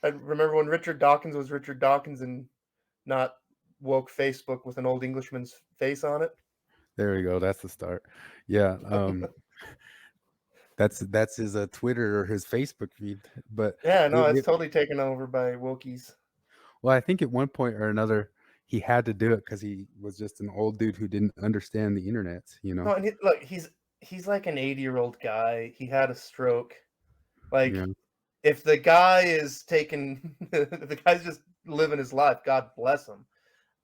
I remember when Richard Dawkins was Richard Dawkins and not woke Facebook with an old Englishman's face on it. There we go. That's the start. Yeah. That's his Twitter or his Facebook feed. But Yeah, no, it's it totally taken over by wokies. well, I think at one point or another he had to do it because he was just an old dude who didn't understand the internet. You know. No, and look, he's like an 80-year-old guy. He had a stroke. Like, Yeah. if the guy is taking, if the guy's just living his life, God bless him.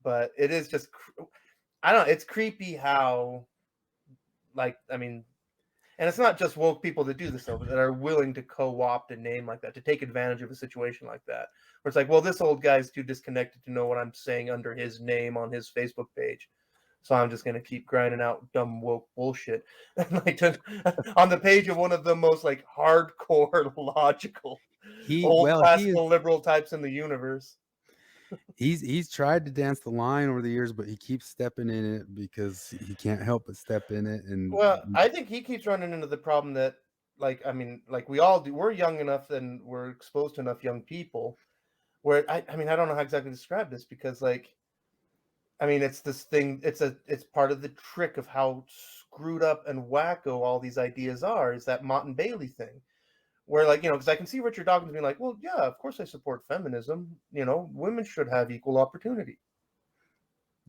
But it is just, I don't know, it's creepy how, like, I mean, and it's not just woke people that do this though, but that are willing to co-opt a name like that, to take advantage of a situation like that. Where it's like, well, this old guy's too disconnected to know what I'm saying under his name on his Facebook page. So I'm just gonna keep grinding out dumb woke bullshit. Like on the page of one of the most like hardcore logical old He is classical liberal types in the universe. he's tried to dance the line over the years, but he keeps stepping in it because he can't help but step in it. And Well, I think he keeps running into the problem that, like, I mean, like we all do. We're young enough and we're exposed to enough young people where I mean, I don't know how exactly to describe this because, like, I mean, it's this thing. It's part of the trick of how screwed up and wacko all these ideas are. Is that Mott and Bailey thing, where, like, because I can see Richard Dawkins being like, well, yeah, of course I support feminism. Women should have equal opportunity.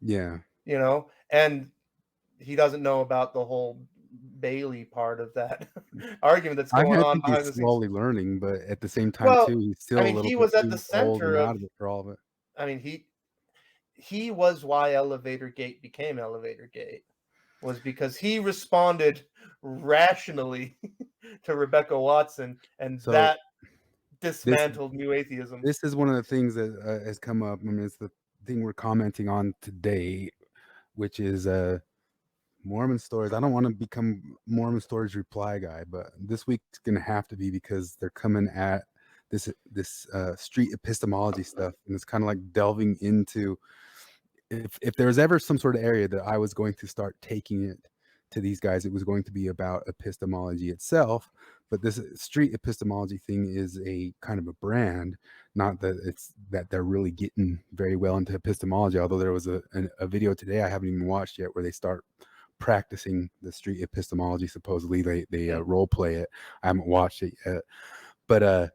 yeah, And he doesn't know about the whole Bailey part of that argument that's going I on think he's behind the scenes. slowly learning, but at the same time Well, too, he's I still a mean, little he bit was at the too old center and out of. of it for all of it. I mean, he was why Elevator Gate became Elevator Gate, was because he responded rationally to Rebecca Watson, and So that this dismantled new atheism. this is one of the things that has come up. I mean, it's the thing we're commenting on today, which is Mormon stories. I don't want to become Mormon stories reply guy, but this week's gonna have to be because they're coming at this street epistemology stuff, and it's kind of like delving into if there was ever some sort of area that I was going to start taking it to these guys, it was going to be about epistemology itself. But this street epistemology thing is a kind of a brand, not that it's that they're really getting very well into epistemology. Although there was a video today I haven't even watched yet where they start practicing the street epistemology. Supposedly they Hmm. role play it. I haven't watched it yet, but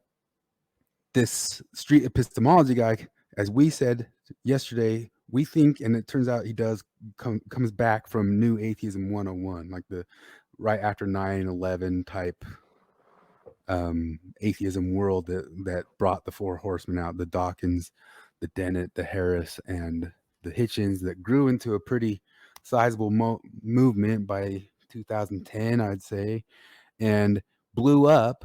this street epistemology guy, as we said yesterday, we think, and it turns out he does comes back from New Atheism 101, like the right after 9/11 type atheism world that brought the four horsemen out, the Dawkins, the Dennett, the Harris, and the Hitchens, that grew into a pretty sizable movement by 2010, I'd say, and blew up.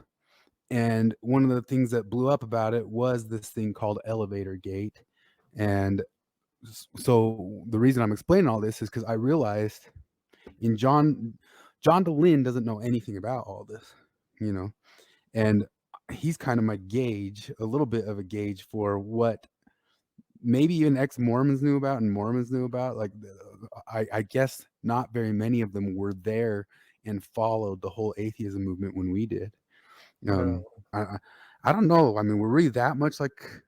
And one of the things that blew up about it was this thing called Elevator Gate. And so the reason I'm explaining all this is because I realized in John DeLynn doesn't know anything about all this, you know, and he's kind of my gauge, a little bit of a gauge for what maybe even ex-Mormons knew about and Mormons knew about. Like, I guess not very many of them were there and followed the whole atheism movement when we did. No. Um, I don't know. I mean, were we that much like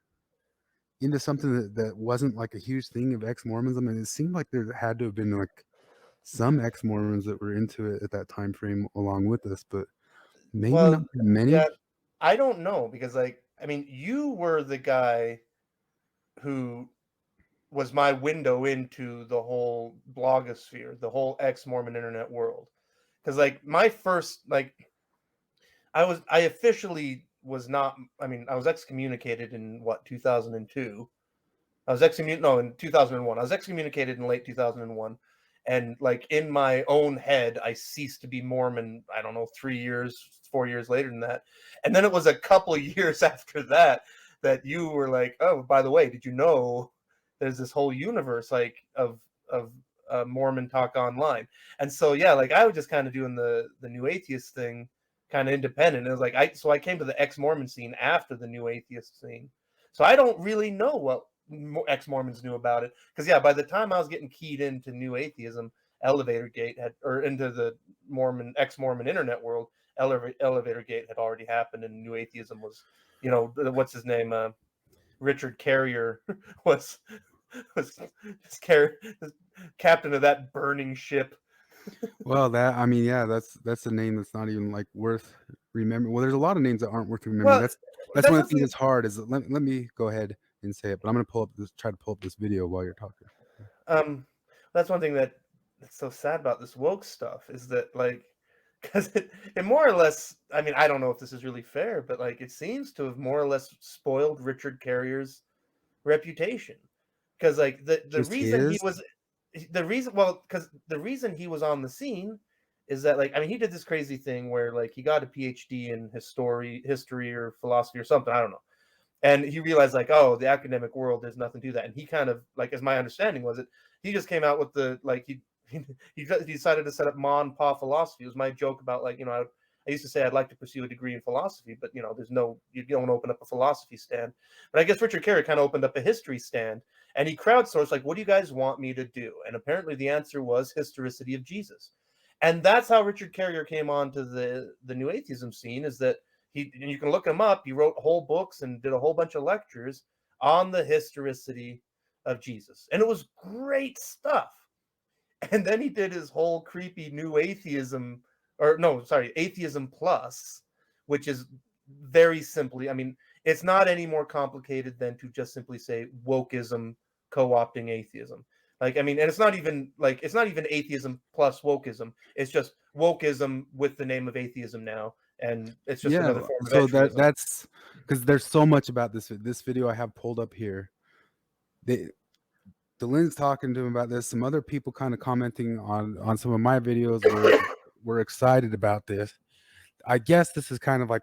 into something that wasn't like a huge thing of ex-Mormons? I mean, it seemed like there had to have been like some ex-Mormons that were into it at that time frame along with us, but maybe not Well, many. yeah, I don't know because, like, I mean, you were the guy who was my window into the whole blogosphere, the whole ex-Mormon internet world. Because, like, my first, like, I officially was not. I mean, I was excommunicated in what, 2002. I was excommunicated, no, in 2001. I was excommunicated in late 2001, and like in my own head, I ceased to be Mormon. I don't know, 3 years, 4 years later than that, and then it was a couple of years after that that you were like, "Oh, by the way, did you know there's this whole universe like of Mormon talk online?" And so yeah, like I was just kind of doing the new atheist thing, kind of independent. It was like I came to the ex Mormon scene after the new atheist scene, so I don't really know what ex-Mormons knew about it. Because yeah, by the time I was getting keyed into new atheism, Elevator Gate had, or into the Mormon ex-Mormon internet world, Elevator Gate had already happened, and new atheism was you know, what's his name? Richard Carrier was was captain of that burning ship. Well, I mean, yeah, that's a name that's not even like worth remembering. Well, there's a lot of names that aren't worth remembering. Well, That's that's one of not the things something. that's hard is let me go ahead and say it, but I'm gonna try to pull up this video while you're talking. That's one thing that's so sad about this woke stuff is that like because it more or less, I mean, I don't know if this is really fair, but like it seems to have more or less spoiled Richard Carrier's reputation because like the Just reason he his. was the reason well because the reason he was on the scene is that like I mean he did this crazy thing where like he got a PhD in history or philosophy or something, I don't know, and he realized like, oh, the academic world, there's nothing to that, and he kind of like, as my understanding was it, he just came out with the like he decided to set up ma and pa philosophy. It was my joke about like, you know, I used to say I'd like to pursue a degree in philosophy, but you know, there's no, you don't open up a philosophy stand. But I guess Richard Carey kind of opened up a history stand, and he crowdsourced like, what do you guys want me to do? And apparently the answer was historicity of Jesus, and that's how Richard Carrier came on to the new atheism scene. Is that and you can look him up. He wrote whole books and did a whole bunch of lectures on the historicity of Jesus, and it was great stuff. And then he did his whole creepy new atheism, or no, sorry, atheism plus, which is very simply, I mean, it's not any more complicated than to just simply say wokeism co-opting atheism. Like, I mean, and it's not even like, it's not even atheism plus wokeism. It's just wokeism with the name of atheism now, and it's just Yeah, another form of so altruism. that's because there's so much about this video I have pulled up here. Lynn's talking to him about this. Some other people kind of commenting on some of my videos were excited about this. I guess this is kind of like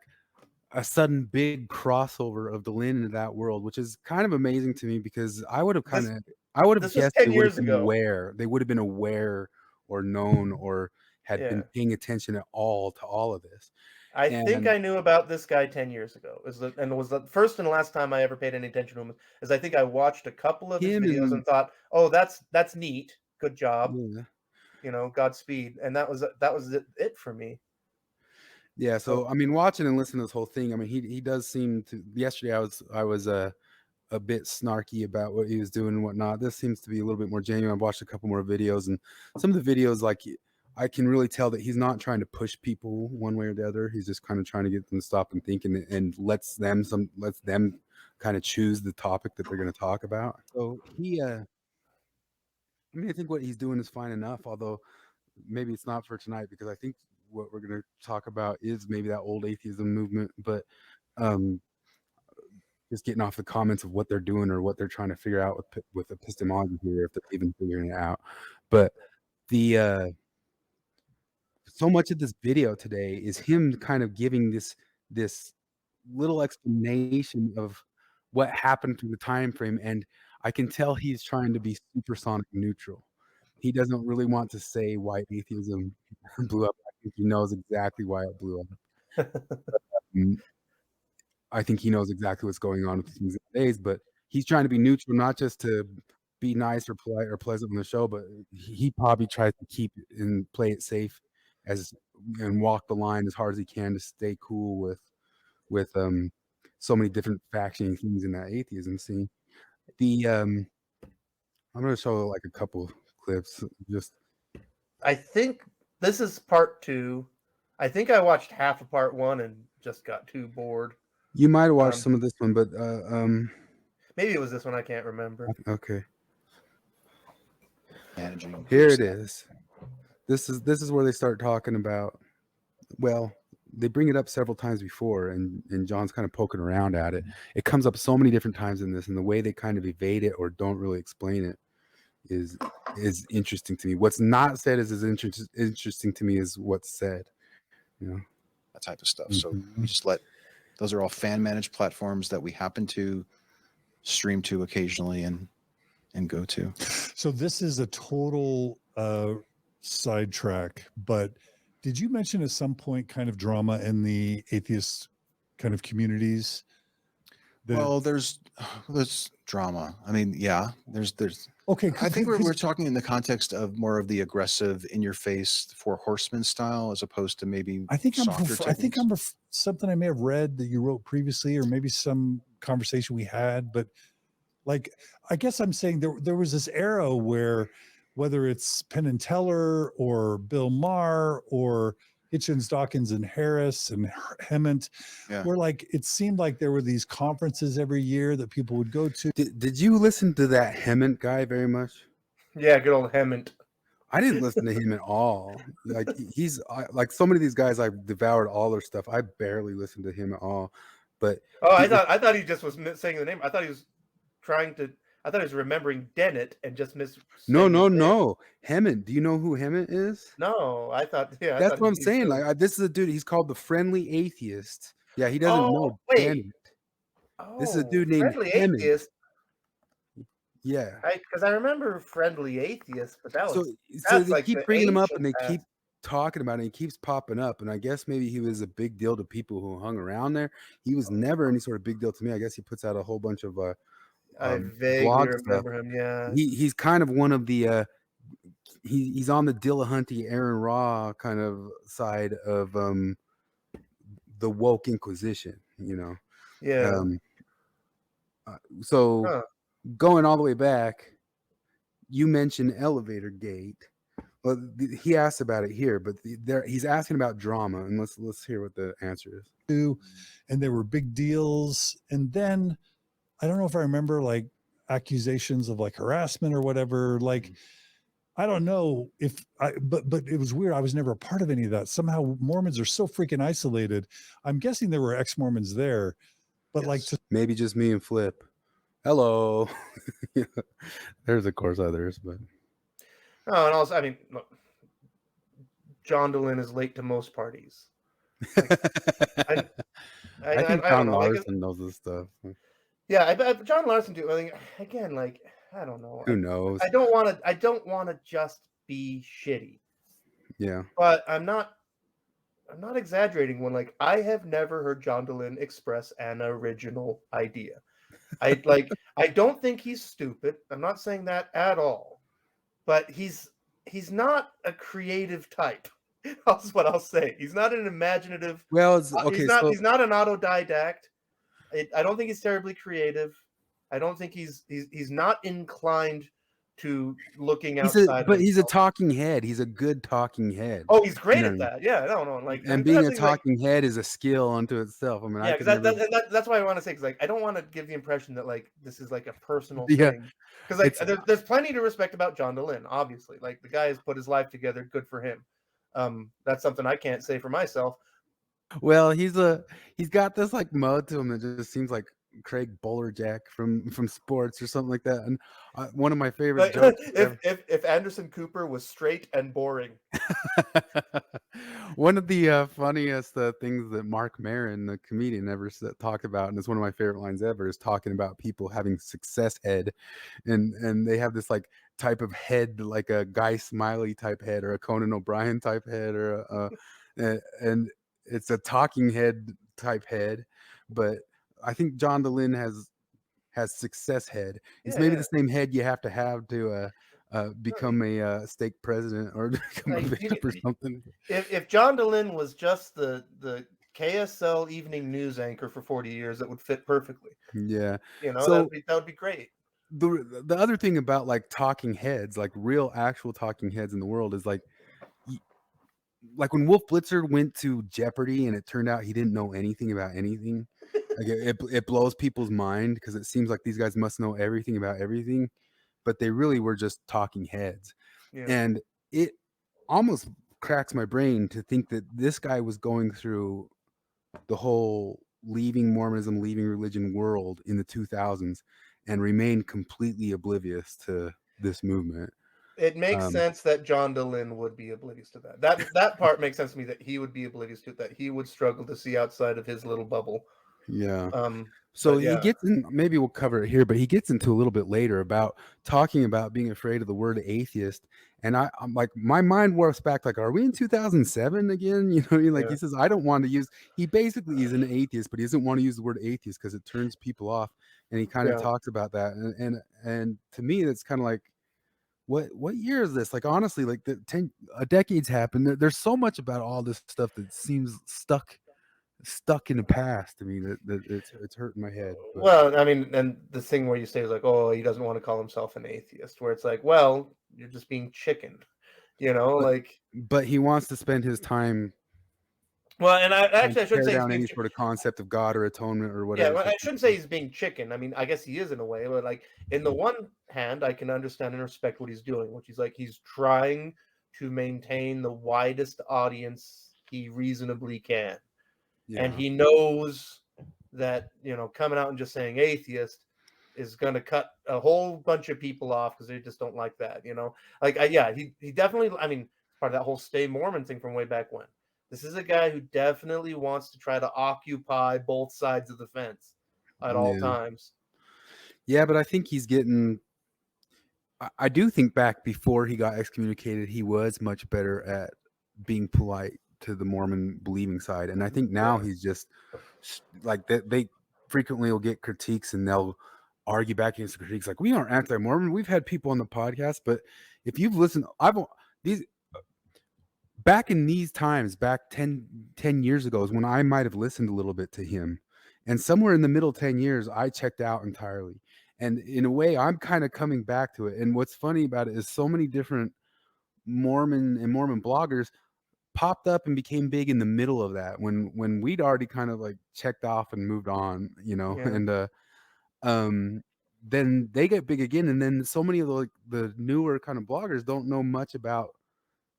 a sudden big crossover of Lynn into that world, which is kind of amazing to me because I would have This was guessed they 10 would have years been ago. aware. They would have been aware or known or had been Yeah. paying attention at all to all of this. I think And I knew about this guy 10 years ago. And it was the first and last time I ever paid any attention to him. Is I think I watched a couple of his him videos and and thought, "Oh, that's neat. Good job. yeah. You know, Godspeed." And that was it for me. Yeah, So so I mean, watching and listening to this whole thing, I mean, he does seem to. Yesterday, I was a bit snarky about what he was doing and whatnot. This seems to be a little bit more genuine. I've watched a couple more videos, and some of the videos, like I can really tell that he's not trying to push people one way or the other. He's just kind of trying to get them to stop and think, and lets them kind of choose the topic that they're going to talk about. So I mean, I think what he's doing is fine enough, although maybe it's not for tonight because I think what we're going to talk about is maybe that old atheism movement, but um, just getting off the comments of what they're doing or what they're trying to figure out with epistemology here, if they're even figuring it out. But the so much of this video today is him kind of giving this little explanation of what happened through the time frame, and I can tell he's trying to be supersonic neutral. He doesn't really want to say why atheism blew up. I think he knows exactly why it blew up. Mm, I think he knows exactly what's going on with things nowadays, but he's trying to be neutral, not just to be nice or polite or pleasant on the show, but he probably tries to keep it and play it safe as and walk the line as hard as he can to stay cool with so many different faction things in that atheism scene. The I'm gonna show like a couple clips. Just I think this is part two. I think I watched half of part one and just got too bored. you might have watched Um, some of this one, but Maybe it was this one. I can't remember. okay, managing here groups. it is. This is where they start talking about. Well, they bring it up several times before, and John's kind of poking around at it. It comes up so many different times in this, and the way they kind of evade it or don't really explain it is interesting to me. What's not said is as interesting to me as what's said. You know, that type of stuff. So Mhm. we just those are all fan managed platforms that we happen to stream to occasionally and go to. So this is a total sidetrack, but did you mention at some point kind of drama in the atheist kind of communities? Well, there's drama. I mean, yeah, there's okay. I think we're talking in the context of more of the aggressive, in your face, Four Horsemen style, as opposed to maybe I think softer I think techniques. something I may have read that you wrote previously, or maybe some conversation we had. But like, I guess I'm saying there was this era where, whether it's Penn and Teller or Bill Maher or Hitchens, Dawkins, and Harris and Hemmant, Yeah. where like it seemed like there were these conferences every year that people would go to. Did you listen to that Hemmant guy very much? Yeah, good old Hemmant. I didn't listen to him at all. Like he's like so many of these guys, I've devoured all their stuff. I barely listened to him at all. But Oh, I thought he just was saying the name. I thought he was I thought he was remembering Dennett and just no. no. Hemmant. Do you know who Hemmant is? No, I thought That's what I'm saying. was... Like this is a dude. He's called the Friendly Atheist. Yeah, he doesn't know Dennett. This is a dude named Friendly Hemmant. Atheist. Yeah, Because I remember Friendly Atheist, but that was so they like keep the bringing him up, ancient and they past. keep talking about it. And he keeps popping up, and I guess maybe he was a big deal to people who hung around there. He was never any sort of big deal to me. I guess he puts out a whole bunch of I vaguely blog remember stuff. him. Yeah, He's kind of one of the he's on the Dillahunty, Aaron Raw kind of side of the woke Inquisition, you know. yeah. So going all the way back, you mentioned Elevator Gate. Well, he asked about it here, but he's asking about drama, and let's hear what the answer is. And there were big deals, and then I don't know if I remember like accusations of like harassment or whatever. Like, I don't know if but it was weird. I was never a part of any of that. Somehow Mormons are so freaking isolated. I'm guessing there were ex-Mormons there, but Yes. like maybe just me and Flip. Hello. There's of course others, but oh, and also I mean, look, John Dehlin is late to most parties. Like, I think I John don't know. Larson knows this stuff. Yeah, I John Larson too. I mean, again, like I don't know. Who knows? I don't want to just be shitty. Yeah. But I'm not exaggerating when like I have never heard John Dehlin express an original idea. I don't think he's stupid. I'm not saying that at all. But he's not a creative type. That's what I'll say. He's not an imaginative. Well, it's, okay. He's not an autodidact. I don't think he's terribly creative. I don't think he's not inclined to looking outside. But he's a talking head. He's a good talking head. Oh, he's great at that. Yeah, no, like, and being a talking head is a skill unto itself. I mean, yeah, because that's why I want to say, because like I don't want to give the impression that like this is like a personal thing. Because like there's plenty to respect about John Dehlin. Obviously, like the guy has put his life together. Good for him. That's something I can't say for myself. Well, he's got this like mode to him that just seems like Craig Bolerjack from sports or something like that. And one of my favorite jokes. If Anderson Cooper was straight and boring. One of the funniest things that Mark Maron, the comedian, ever talked about, and it's one of my favorite lines ever, is talking about people having success head, and they have this like type of head, like a Guy Smiley type head or a Conan O'Brien type head, or and it's a talking head type head, but I think John Dehlin has success head. It's maybe the same head you have to become a stake president or become a bishop or something. If John Dehlin was just the KSL evening news anchor for 40 years, that would fit perfectly. Yeah, so that would be great. The other thing about like talking heads, like real actual talking heads in the world, is like when Wolf Blitzer went to Jeopardy and it turned out he didn't know anything about anything. Like it blows people's mind because it seems like these guys must know everything about everything, but they really were just talking heads. Yeah. And it almost cracks my brain to think that this guy was going through the whole leaving Mormonism, leaving religion world in the 2000s and remained completely oblivious to this movement. It makes sense that John Dehlin would be oblivious to that. That part makes sense to me, that he would be oblivious to it, that he would struggle to see outside of his little bubble. Yeah. Um, So but he yeah, gets in, maybe we'll cover it here, but he gets into a little bit later about talking about being afraid of the word atheist. And I'm like, my mind warps back, like, are we in 2007 again? You know what I mean? Like, yeah, he says, I don't want to use, he basically is an atheist, but he doesn't want to use the word atheist because it turns people off. And he kind of yeah. talks about that. And to me, that's kind of like, what year is this? Like, honestly, like a decade's happened. There's so much about all this stuff that seems stuck in the past. I mean, that it's hurting my head. But Well, I mean, and the thing where you say is like, oh, he doesn't want to call himself an atheist, where it's like, well, you're just being chickened, but like. but he wants to spend his time Well, and I trying actually I to shouldn't tear say he's down being any sort of concept of God or atonement or yeah. whatever. Well, So I shouldn't say he's being chicken. I mean, I guess he is in a way, but like in the one hand, I can understand and respect what he's doing, which is like he's trying to maintain the widest audience he reasonably can. And yeah, he knows that coming out and just saying atheist is going to cut a whole bunch of people off because they just don't like that. Like yeah, he definitely. I mean, part of that whole stay Mormon thing from way back when. This is a guy who definitely wants to try to occupy both sides of the fence at all yeah, times. yeah. But I think he's getting. I do think back before he got excommunicated, he was much better at being polite to the Mormon believing side, and I think now he's just like that. They frequently will get critiques, and they'll argue back against the critiques, like we aren't anti-Mormon. We've had people on the podcast, but if you've listened, these back in these times, back 10 years ago is when I might have listened a little bit to him, and somewhere in the middle 10 years, I checked out entirely. And in a way, I'm kind of coming back to it. And what's funny about it is so many different Mormon and Mormon bloggers popped up and became big in the middle of that when we'd already kind of like checked off and moved on, Yeah. and um then they get big again. And then so many of the newer kind of bloggers don't know much about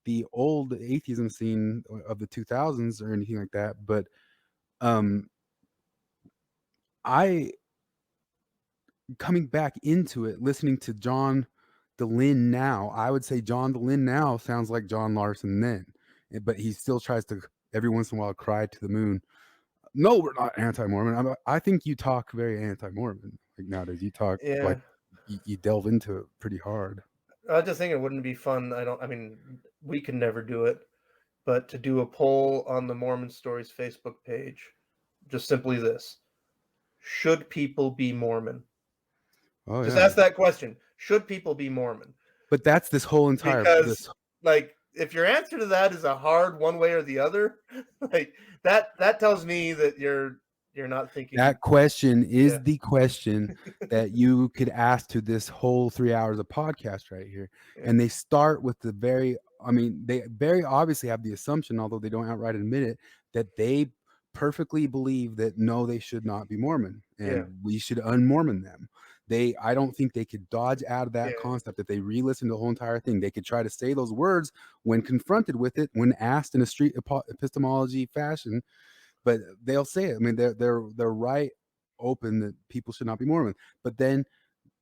the old atheism scene of the 2000s or anything like that. But I coming back into it, listening to John DeLynn now, I would say John DeLynn now sounds like John Larson then, but he still tries to every once in a while cry to the moon. No, we're not anti-Mormon. I think you talk very anti-Mormon like nowadays. You talk like Yeah. you delve into it pretty hard. I was just thinking it wouldn't be fun. I mean, we can never do it, but to do a poll on the Mormon Stories Facebook page, just simply this: should people be Mormon? Oh Just yeah, ask that question: should people be Mormon? but that's this whole entire Because like if your answer to that is a hard one way or the other, like that tells me that you're not thinking. that question is Yeah. the question that you could ask to this whole 3 hours of podcast right here. Yeah. And they start with they very obviously have the assumption, although they don't outright admit it, that they perfectly believe that no, they should not be Mormon and we should unmormon them. I don't think they could dodge out of that concept. If they re-listen to the whole entire thing, they could try to say those words when confronted with it, when asked in a street epistemology fashion, but they'll say it. I mean, they're right open that people should not be Mormon. But then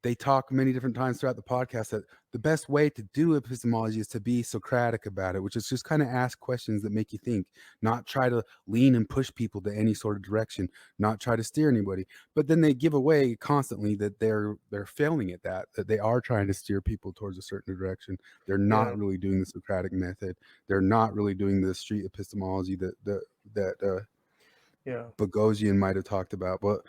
they talk many different times throughout the podcast that the best way to do epistemology is to be Socratic about it, which is just kind of ask questions that make you think, not try to lean and push people to any sort of direction, not try to steer anybody. But then they give away constantly that they're failing at that they are trying to steer people towards a certain direction. They're not really doing the Socratic method. They're not really doing the street epistemology that Bogosian might have talked about. But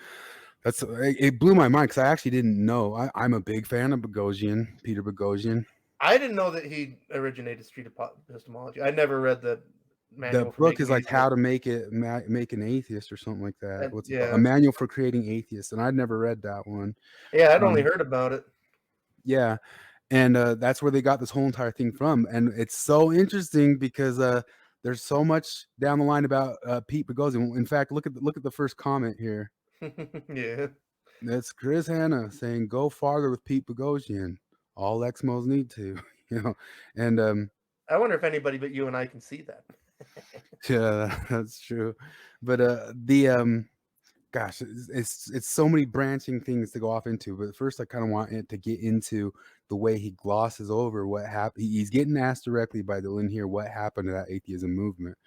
it blew my mind because I actually didn't know. I'm a big fan of Bogosian, Peter Bogosian. I didn't know that he originated street epistemology. I never read the manual. The book is like How to Make an Atheist or something like that. What's it called? A Manual for Creating Atheists, and I'd never read that one. Yeah, I'd only heard about it. Yeah, and that's where they got this whole entire thing from, and it's so interesting because there's so much down the line about Pete Bogosian. In fact, look at the first comment here. Yeah, that's Chris Hanna saying, "Go farther with Pete Bogosian. All Exmos need to," and I wonder if anybody but you and I can see that. Yeah, that's true. But gosh, it's so many branching things to go off into. But first, I kind of want it to get into the way he glosses over what happened. He's getting asked directly by Dylan here what happened to that atheism movement,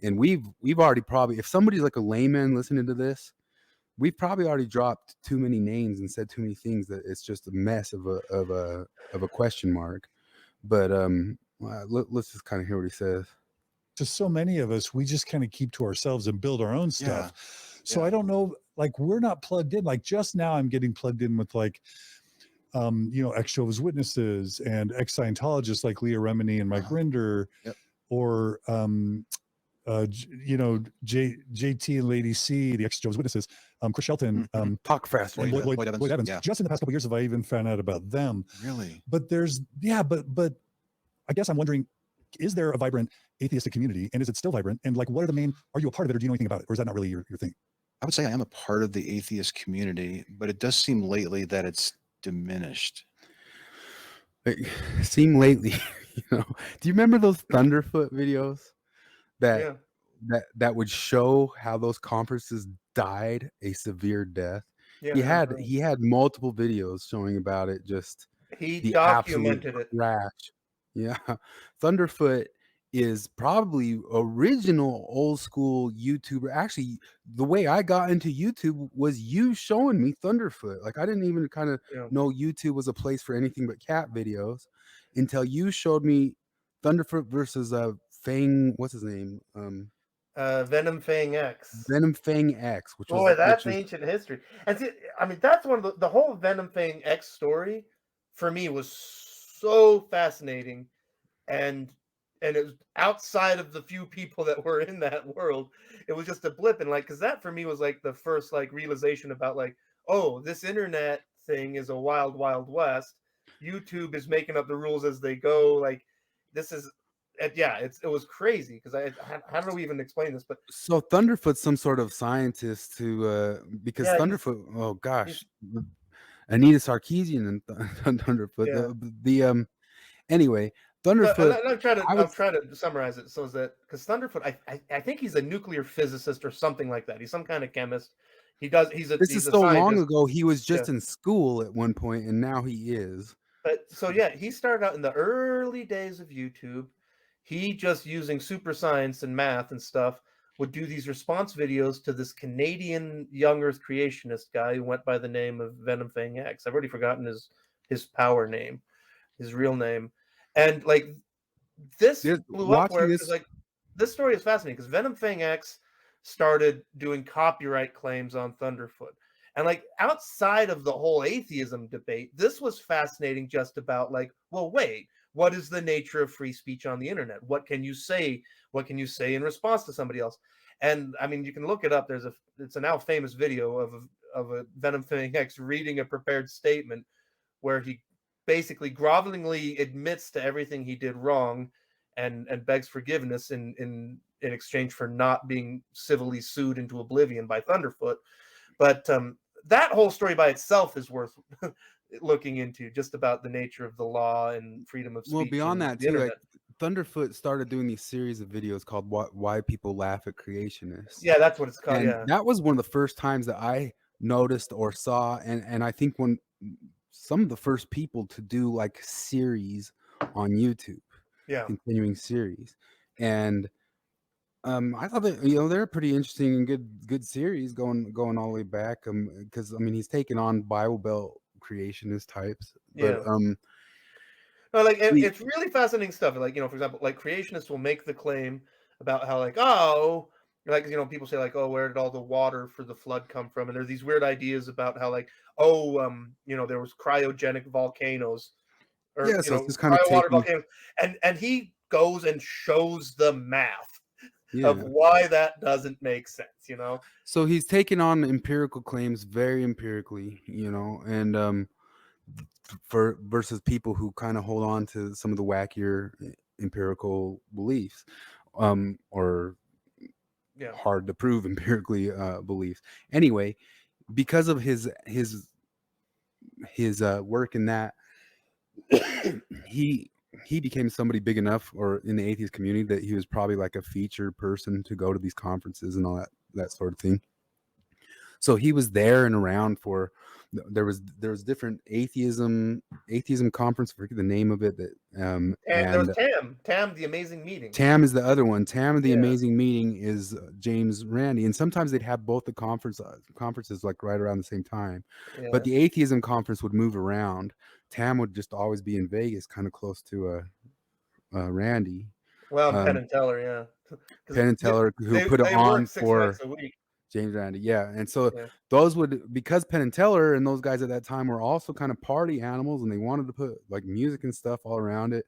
and we've already probably, if somebody's like a layman listening to this, we've probably already dropped too many names and said too many things that it's just a mess of a question mark. But let's just kind of hear what he says. To so many of us, we just kind of keep to ourselves and build our own stuff. So I don't know, like we're not plugged in. Like just now I'm getting plugged in with like, ex-Jehovah's Witnesses and ex-Scientologists like Leah Remini and Mike Rinder, or JT and Lady C, the ex-Jehovah's Witnesses, Chris Shelton, Talk fast, and Lloyd Evans. Just in the past couple of years have I even found out about them. Really? But there's but I guess I'm wondering, is there a vibrant atheistic community, and is it still vibrant? And like, what are the main? Are you a part of it, or do you know anything about it, or is that not really your thing? I would say I am a part of the atheist community, but it does seem lately that it's diminished. Lately, do you remember those Thunderfoot videos that would show how those conferences died a severe death? He had multiple videos showing about it. Just he the documented absolute it. crash. Yeah, Thunderfoot is probably original old school YouTuber. Actually, the way I got into YouTube was you showing me Thunderfoot. Like I didn't even kind of know YouTube was a place for anything but cat videos until you showed me Thunderfoot versus Fang. What's his name? Venom Fang X. Venom Fang X, which that's ancient history. And see, I mean, that's one of the whole Venom Fang X story for me was so fascinating, and it was outside of the few people that were in that world. It was just a blip, and like, because that for me was like the first like realization about like, oh, this internet thing is a wild, wild west. YouTube is making up the rules as they go. Like, this is. It was crazy because how do we even explain this? But so Thunderfoot's some sort of scientist who because Thunderfoot, oh gosh, Anita Sarkeesian and Thunderfoot. Anyway, Thunderfoot. I'm trying to summarize it so that because Thunderfoot, I think he's a nuclear physicist or something like that. He's some kind of chemist. This is so long ago. He was just in school at one point, and now he is. But so he started out in the early days of YouTube. He just using super science and math and stuff would do these response videos to this Canadian young Earth creationist guy who went by the name of Venom Fang X. I've already forgotten his power name, his real name. And like this blew up where it's like this story is fascinating because Venom Fang X started doing copyright claims on Thunderfoot. And like outside of the whole atheism debate, this was fascinating just about like, well, wait, what is the nature of free speech on the internet? What can you say? What can you say in response to somebody else? And I mean, you can look it up. It's a now famous video of a Venom Fang X reading a prepared statement where he basically grovelingly admits to everything he did wrong and begs forgiveness in exchange for not being civilly sued into oblivion by Thunderfoot. But that whole story by itself is worth looking into, just about the nature of the law and freedom of speech. Well, beyond that too, like, Thunderfoot started doing these series of videos called "Why People Laugh at Creationists." Yeah, that's what it's called. And that was one of the first times that I noticed or saw, and I think some of the first people to do like series on YouTube, continuing series, and I thought that they're pretty interesting and good series going all the way back. Because I mean he's taken on Bible Belt creationist types, but no, like it's really fascinating stuff. Like for example, like creationists will make the claim about how like people say like, oh, where did all the water for the flood come from? And there's these weird ideas about how like there was cryogenic volcanoes or so it's kind of water volcanoes, and he goes and shows the math of why that doesn't make sense, So he's taken on empirical claims very empirically, and for versus people who kind of hold on to some of the wackier empirical beliefs, or hard to prove empirically beliefs. Anyway, because of his work in that, he became somebody big enough or in the atheist community that he was probably like a featured person to go to these conferences and all that sort of thing. So he was there and around for. There was different atheism conference. I forget the name of it. That And there was Tam, the Amazing Meeting. Tam is the other one. Tam, the Yeah. Amazing Meeting is James Randi, and sometimes they'd have both the conferences like right around the same time. Yeah. But the atheism conference would move around. Tam would just always be in Vegas, kind of close to Randy. Well, Penn and Teller, yeah. 'Cause Penn and Teller, who put it they on work 6 for nights a week. James Randi, yeah. And so Yeah. those would, because Penn and Teller and those guys at that time were also kind of party animals, and they wanted to put like music and stuff all around it.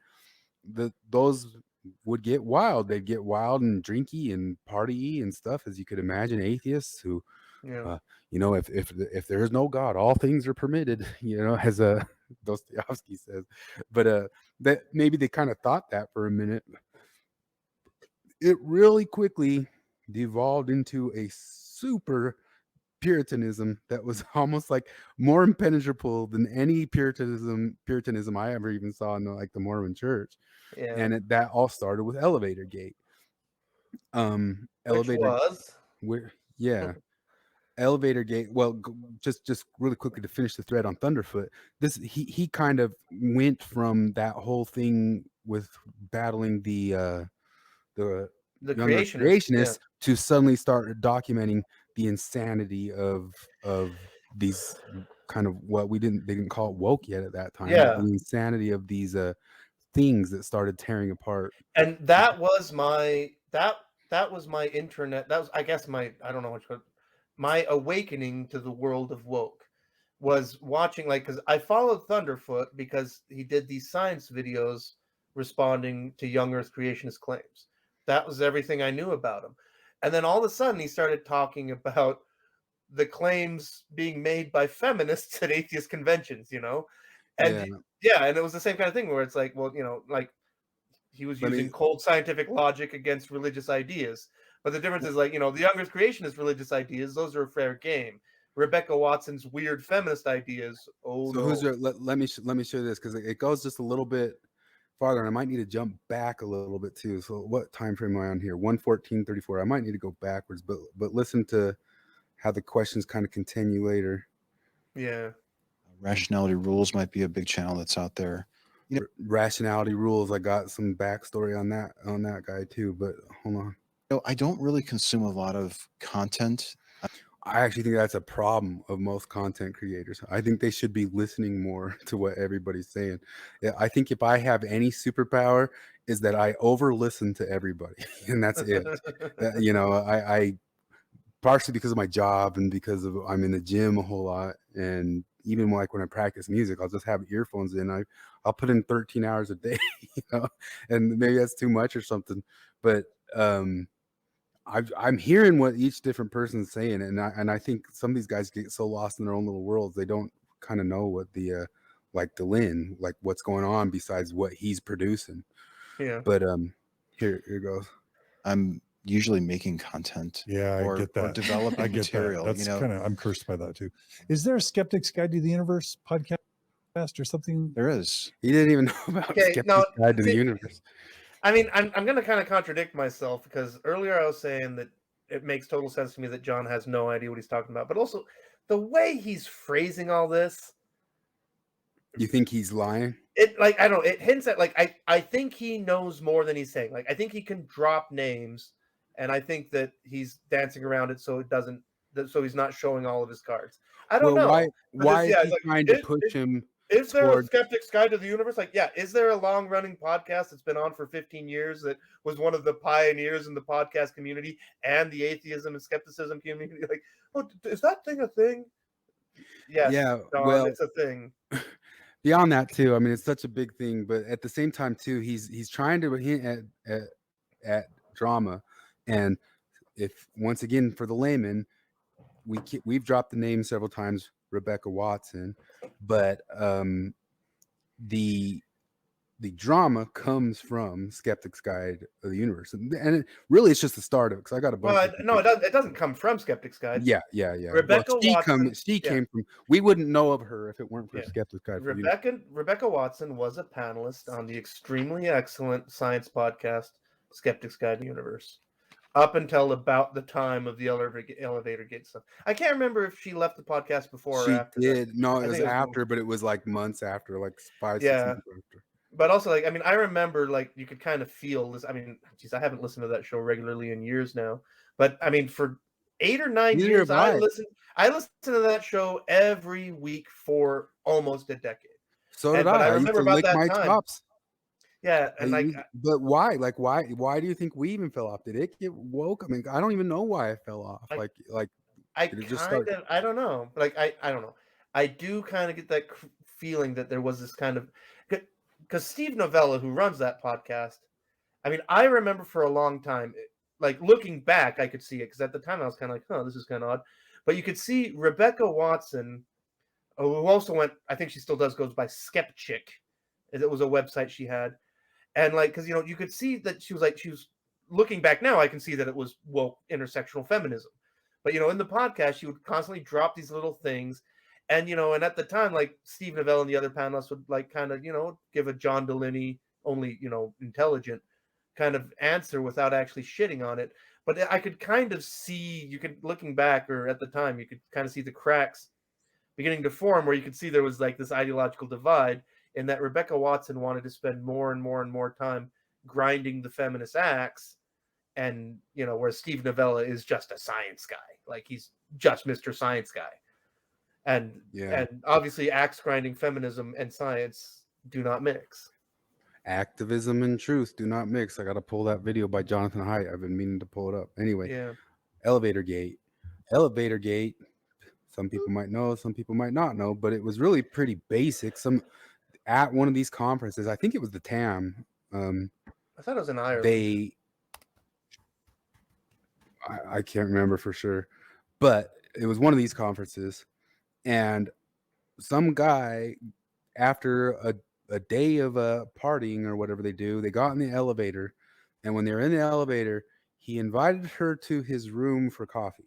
Those would get wild. They'd get wild and drinky and party and stuff, as you could imagine. Atheists who, Yeah. you know, if there is no God, all things are permitted. You know, as Dostoevsky says. But that maybe they kind of thought that for a minute. It really quickly devolved into a super Puritanism that was almost like more impenetrable than any Puritanism I ever even saw in the Mormon Church. Yeah. And that all started with Elevator Gate. Elevator Gate. Well, just really quickly to finish the thread on Thunderfoot. He kind of went from that whole thing with battling the creationists to suddenly start documenting the insanity of these kind of what they didn't call it woke yet at that time. Yeah. The insanity of these things that started tearing apart. And that was my internet. That was, I guess, I don't know my awakening to the world of woke was watching, like, because I followed Thunderfoot because he did these science videos responding to young Earth creationist claims. That was everything I knew about him. And then all of a sudden he started talking about the claims being made by feminists at atheist conventions, you know? And and it was the same kind of thing where it's like, well, you know, like he was using cold scientific logic against religious ideas. But the difference is, like, you know, the young Earth creationist religious ideas, those are a fair game. Rebecca Watson's weird feminist ideas, let me show this, because it goes just a little bit farther, and I might need to jump back a little bit too. So what time frame am I on here? 1:14:34. I might need to go backwards, but listen to how the questions kind of continue later. Yeah. Rationality Rules might be a big channel that's out there. You know, Rationality Rules, I got some backstory on that guy too, but hold on. No, I don't really consume a lot of content. I actually think that's a problem of most content creators. I think they should be listening more to what everybody's saying. I think if I have any superpower, is that I over listen to everybody, and that's it. You know, I partially because of my job and because of I'm in the gym a whole lot, and even like when I practice music, I'll just have earphones in. I'll put in 13 hours a day, you know, and maybe that's too much or something, but I'm hearing what each different person's saying, and I think some of these guys get so lost in their own little worlds, they don't kind of know what the like what's going on besides what he's producing. Yeah. But here goes. I'm usually making content. Yeah, I get that. Or developing I get material. That. That's you know, kind of, I'm cursed by that too. Is there a Skeptic's Guide to the Universe podcast or something? There is. He didn't even know about Skeptic's Guide to the Universe. I mean, I'm going to kind of contradict myself, because earlier I was saying that it makes total sense to me that John has no idea what he's talking about, but also the way he's phrasing all this. You think he's lying? It, like, I don't know, it hints at, like, I think he knows more than he's saying. Like, I think he can drop names, and I think that he's dancing around it so he's not showing all of his cards. I don't know. Why is he trying to push him? Is there a Skeptic's Guide to the Universe? Like, yeah, is there a long-running podcast that's been on for 15 years that was one of the pioneers in the podcast community and the atheism and skepticism community? Like, oh, is that thing a thing? Yes, yeah, Don, well, it's a thing. Beyond that too, I mean, it's such a big thing, but at the same time too, he's trying to hint at drama, and if once again for the layman, we've dropped the name several times, Rebecca Watson, but the drama comes from Skeptic's Guide of the Universe, and really it's just the start of it, because I got a bunch. Well, no, it doesn't come from Skeptic's Guide. Yeah. Rebecca Watson. She came from. We wouldn't know of her if it weren't for Skeptic's Guide. Rebecca Watson was a panelist on the extremely excellent science podcast Skeptic's Guide to the Universe. up until about the time of the elevator gate stuff. I can't remember if she left the podcast before or She after that. did. No, I it was think it was after, but it was like months after, like 5, 6 Yeah. months after. But also, like, I mean, I remember, like, you could kind of feel this. I mean, geez, I haven't listened to that show regularly in years now. But I mean, for 8 or 9 Neither years, have I I. listened to that show every week for almost a decade. So did But I I. I used remember to about lick that my time. chops. Yeah, and like, But why? Like, why do you think we even fell off? Did it get woke? I mean, I don't even know why I fell off. I did it just kind start? of, I don't know. Like, I don't know. I do kind of get that feeling that there was this kind of, because Steve Novella, who runs that podcast, I mean, I remember for a long time, like looking back, I could see it because at the time I was kind of like, oh, this is kind of odd. But you could see Rebecca Watson, who also went, I think she still goes by Skepchick. It was a website she had. And like, because, you could see that she was looking back now, I can see that it was woke intersectional feminism. But, in the podcast, she would constantly drop these little things. And, and at the time, like Steve Novell and the other panelists would like kind of, give a John Delaney, only, intelligent kind of answer without actually shitting on it. But I could kind of see, looking back, or at the time, you could kind of see the cracks beginning to form where you could see there was like this ideological divide in that Rebecca Watson wanted to spend more and more and more time grinding the feminist axe. And, where Steve Novella is just a science guy. Like he's just Mr. Science Guy. And obviously axe grinding feminism and science do not mix. Activism and truth do not mix. I got to pull that video by Jonathan Haidt. I've been meaning to pull it up. Anyway, Yeah. Elevator Gate. Some people might know, some people might not know, but it was really pretty basic. At one of these conferences, I think it was the TAM. I thought it was in Ireland. I can't remember for sure, but it was one of these conferences, and some guy, after a day of partying or whatever they do, they got in the elevator, and when they were in the elevator, he invited her to his room for coffee.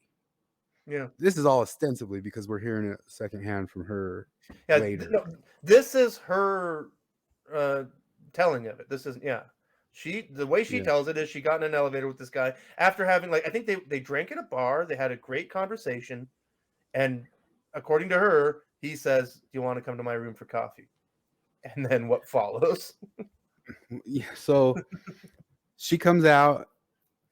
Yeah. This is all ostensibly because we're hearing it secondhand from her later. This is her telling of it. This is, the way she tells it is she got in an elevator with this guy after having, like, I think they drank at a bar. They had a great conversation. And according to her, he says, do you want to come to my room for coffee? And then what follows? So she comes out.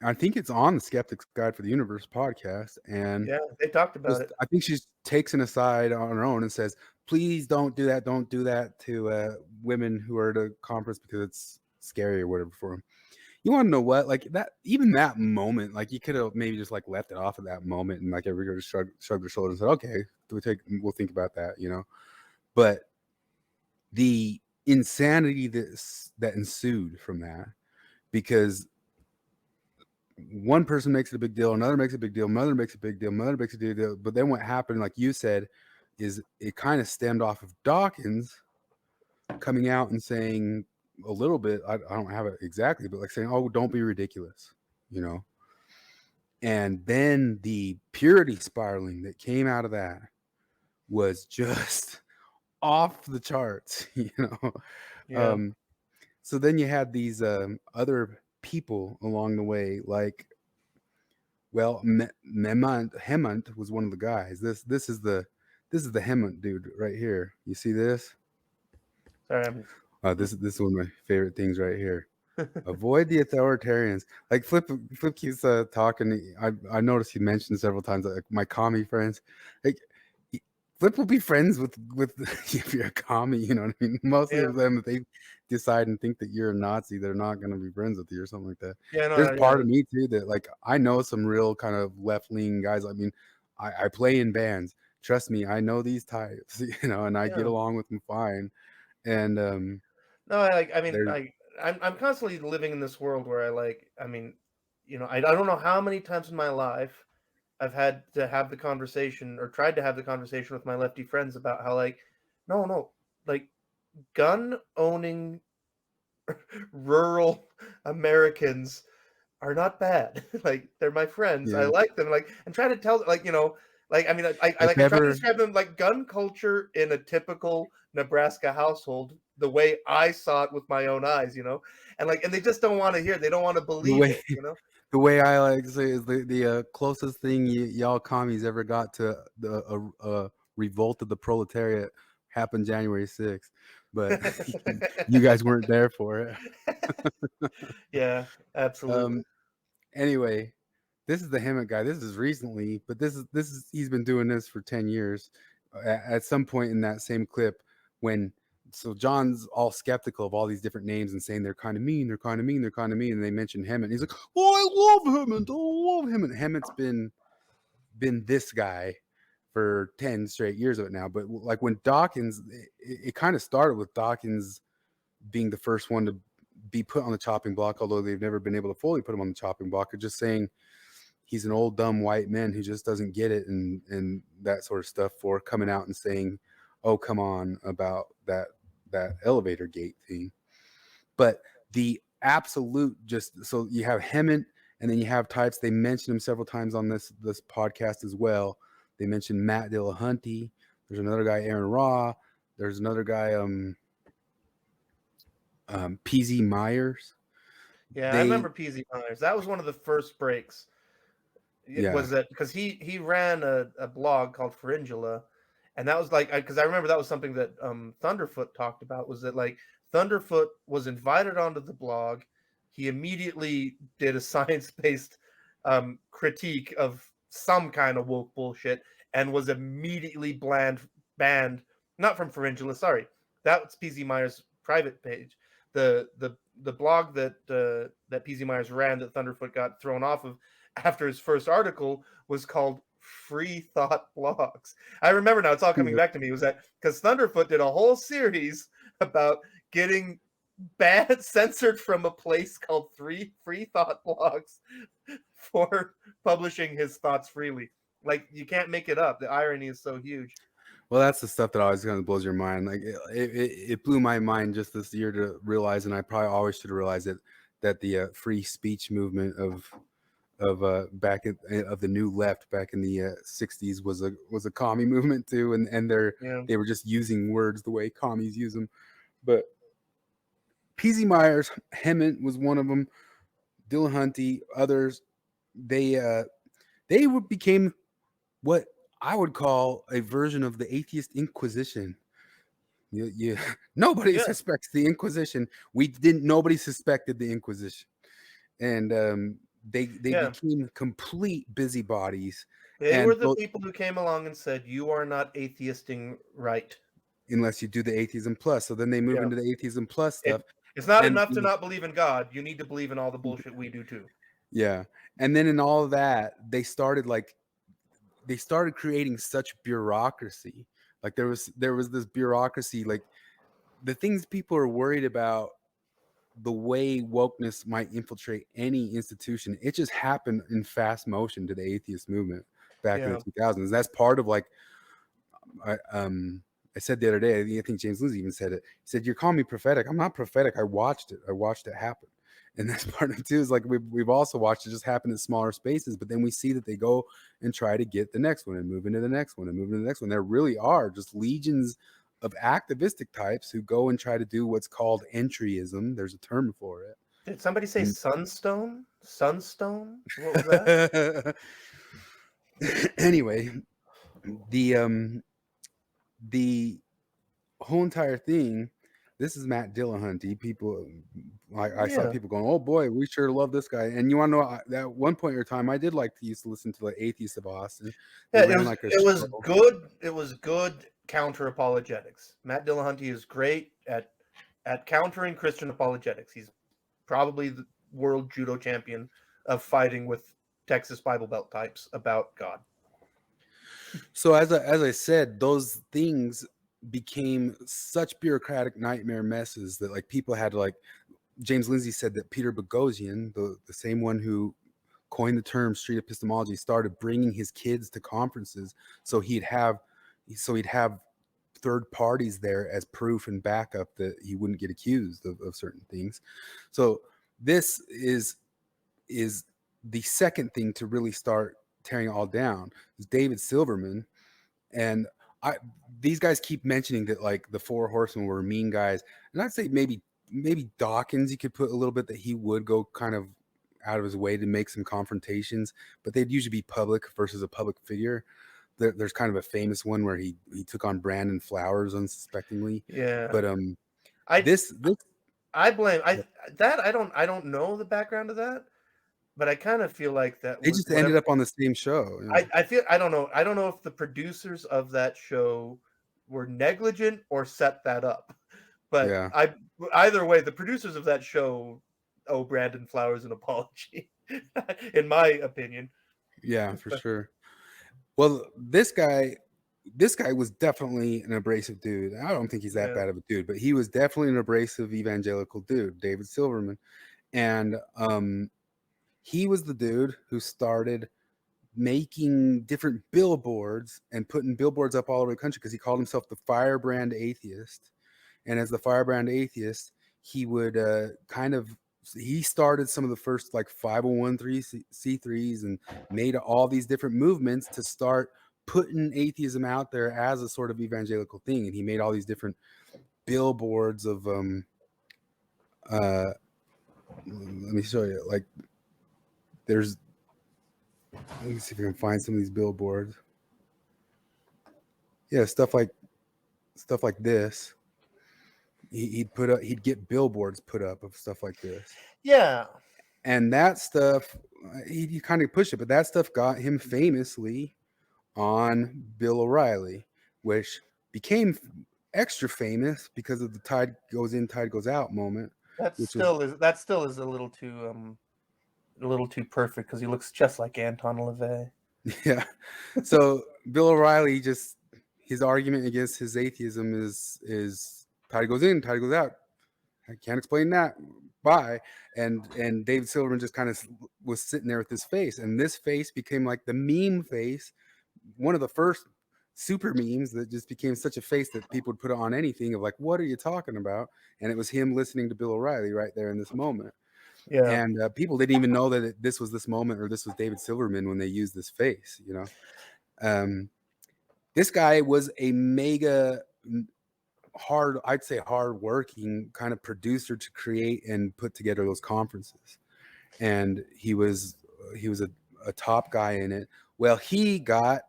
I think it's on the Skeptic's Guide for the Universe podcast. And they talked about it. I think she takes an aside on her own and says, please don't do that. Don't do that to women who are at a conference because it's scary or whatever for them. You want to know what? Like that, even that moment, like you could have maybe just like left it off at that moment and like everybody just shrugged their shoulders and said, okay, we'll think about that, But the insanity that ensued from that, because one person makes it a big deal, another makes it a big deal, another makes it a big deal, another makes it a big deal. But then what happened, like you said, is it kind of stemmed off of Dawkins coming out and saying a little bit, I don't have it exactly, but like saying, oh, don't be ridiculous, And then the purity spiraling that came out of that was just off the charts, Yeah. So then you had these other people along the way, like, well, Hemant was one of the guys. This is the Hemant dude right here. You see this? Sorry, this is one of my favorite things right here. Avoid the authoritarians. Like Flip keeps talking. I noticed he mentioned several times like my commie friends. Like Flip will be friends with if you're a commie, you know what I mean? Most of them, if they decide and think that you're a Nazi, they're not going to be friends with you or something like that. There's part of me too that like I know some real kind of left-leaning guys. I mean, I play in bands. Trust me, I know these types, and I get along with them fine. And I'm constantly living in this world where I don't know how many times in my life I've had to have the conversation or tried to have the conversation with my lefty friends about how gun owning rural Americans are not bad. Like they're my friends. I like them. And try to tell I try to describe them like gun culture in a typical Nebraska household, the way I saw it with my own eyes, and they just don't want to hear. They don't want to believe it, The way I like to say is the closest thing y'all commies ever got to the revolt of the proletariat happened January 6th, but you guys weren't there for it. Yeah, absolutely. Anyway, this is the Hammett guy. This is recently, but this is he's been doing this for 10 years. At some point in that same clip, so John's all skeptical of all these different names and saying they're kind of mean, and they mention Hammett. He's like, "Oh, I love Hammett. I love Hammett." Hammett's been this guy for 10 straight years of it now. But like when Dawkins, it kind of started with Dawkins being the first one to be put on the chopping block, although they've never been able to fully put him on the chopping block, or just saying he's an old dumb white man who just doesn't get it and that sort of stuff, for coming out and saying, "Oh, come on," about that elevator gate thing. But the absolute, just so you have Hammett and then you have types, they mentioned him several times on this podcast as well. They mentioned Matt Dillahunty. There's another guy, Aaron Raw. There's another guy, PZ Myers. Yeah, I remember PZ Myers. That was one of the first breaks. It was that because he ran a blog called Pharyngula, and that was like, because I remember that was something that Thunderfoot talked about, was that like Thunderfoot was invited onto the blog. He immediately did a science-based critique of some kind of woke bullshit and was immediately banned, not from Pharyngula, sorry. That's PZ Myers' private page. The blog that PZ Myers ran that Thunderfoot got thrown off of after his first article was called Free Thought Blogs. I remember now, it's all coming back to me. It was that because Thunderfoot did a whole series about getting censored from a place called Free Thought Blogs for publishing his thoughts freely. Like, you can't make it up. The irony is so huge. Well, that's the stuff that always kind of blows your mind. Like it blew my mind just this year to realize, and I probably always should have realized it, that the free speech movement of back of the new left back in the 60s was a commie movement too, and they were just using words the way commies use them. But PZ Myers, Hammett was one of them. Dillahunty, others, they became what I would call a version of the atheist Inquisition. Nobody suspects the Inquisition. Nobody suspected the Inquisition, and they became complete busybodies. They were the people who came along and said, "You are not atheisting right unless you do the Atheism Plus." So then they move into the Atheism Plus stuff. It's not enough to not believe in God. You need to believe in all the bullshit we do too. Yeah, and then in all of that, they started creating such bureaucracy. Like there was this bureaucracy, like the things people are worried about, the way wokeness might infiltrate any institution. It just happened in fast motion to the atheist movement back in the 2000s. That's part of like, I said the other day, I think James Lindsay even said it. He said, "You're calling me prophetic." I'm not prophetic. I watched it happen. And that's part of it too, is like we've also watched it just happen in smaller spaces, but then we see that they go and try to get the next one and move into the next one and move into the next one. There really are just legions of activistic types who go and try to do what's called entryism. There's a term for it. Did somebody say sunstone? Sunstone? What was that? Anyway, the whole entire thing. This is Matt Dillahunty. People, I saw people going, "Oh boy, we sure love this guy." And you want to know, at one point in your time, I did used to listen to the Atheists of Austin. Yeah, it was good. It was good counter apologetics. Matt Dillahunty is great at countering Christian apologetics. He's probably the world judo champion of fighting with Texas Bible Belt types about God. So as I said, those things became such bureaucratic nightmare messes that like people had to, like James Lindsay said that Peter Boghossian, the same one who coined the term street epistemology, started bringing his kids to conferences so he'd have third parties there as proof and backup that he wouldn't get accused of certain things. So this is the second thing to really start tearing it all down is David Silverman. And these guys keep mentioning that like the Four Horsemen were mean guys, and I'd say maybe Dawkins you could put a little bit that he would go kind of out of his way to make some confrontations, but they'd usually be public versus a public figure. There's kind of a famous one where he took on Brandon Flowers unsuspectingly. Yeah. But I this I blame I don't know the background of that, but I kind of feel like that they was just ended up on the same show. I feel I don't know if the producers of that show were negligent or set that up. But Yeah. either way, the producers of that show owe Brandon Flowers an apology, in my opinion. Yeah, for sure. Well, this guy was definitely an abrasive dude. I don't think he's that bad of a dude, but he was definitely an abrasive evangelical dude, David Silverman. And he was the dude who started making different billboards and putting billboards up all over the country because he called himself the firebrand atheist. And as the firebrand atheist, he would he started some of the first like 501c3s and made all these different movements to start putting atheism out there as a sort of evangelical thing. And he made all these different billboards of let me show you. Like let me see if I can find some of these billboards. Yeah, stuff like this. He'd get billboards put up of stuff like this. Yeah. And that stuff, he kind of pushed it, but that stuff got him famously on Bill O'Reilly, which became extra famous because of the tide goes in, tide goes out moment. That still is a little too perfect because he looks just like Anton LaVey. Yeah. So Bill O'Reilly his argument against his atheism is tide goes in, tide goes out. I can't explain that. Bye. And David Silverman just kind of was sitting there with this face, and this face became like the meme face, one of the first super memes that just became such a face that people would put on anything of like, what are you talking about? And it was him listening to Bill O'Reilly right there in this moment. Yeah. And people didn't even know that this was this moment or this was David Silverman when they used this face, you know. This guy was a mega hard-working kind of producer to create and put together those conferences. And he was a top guy in it. Well, he got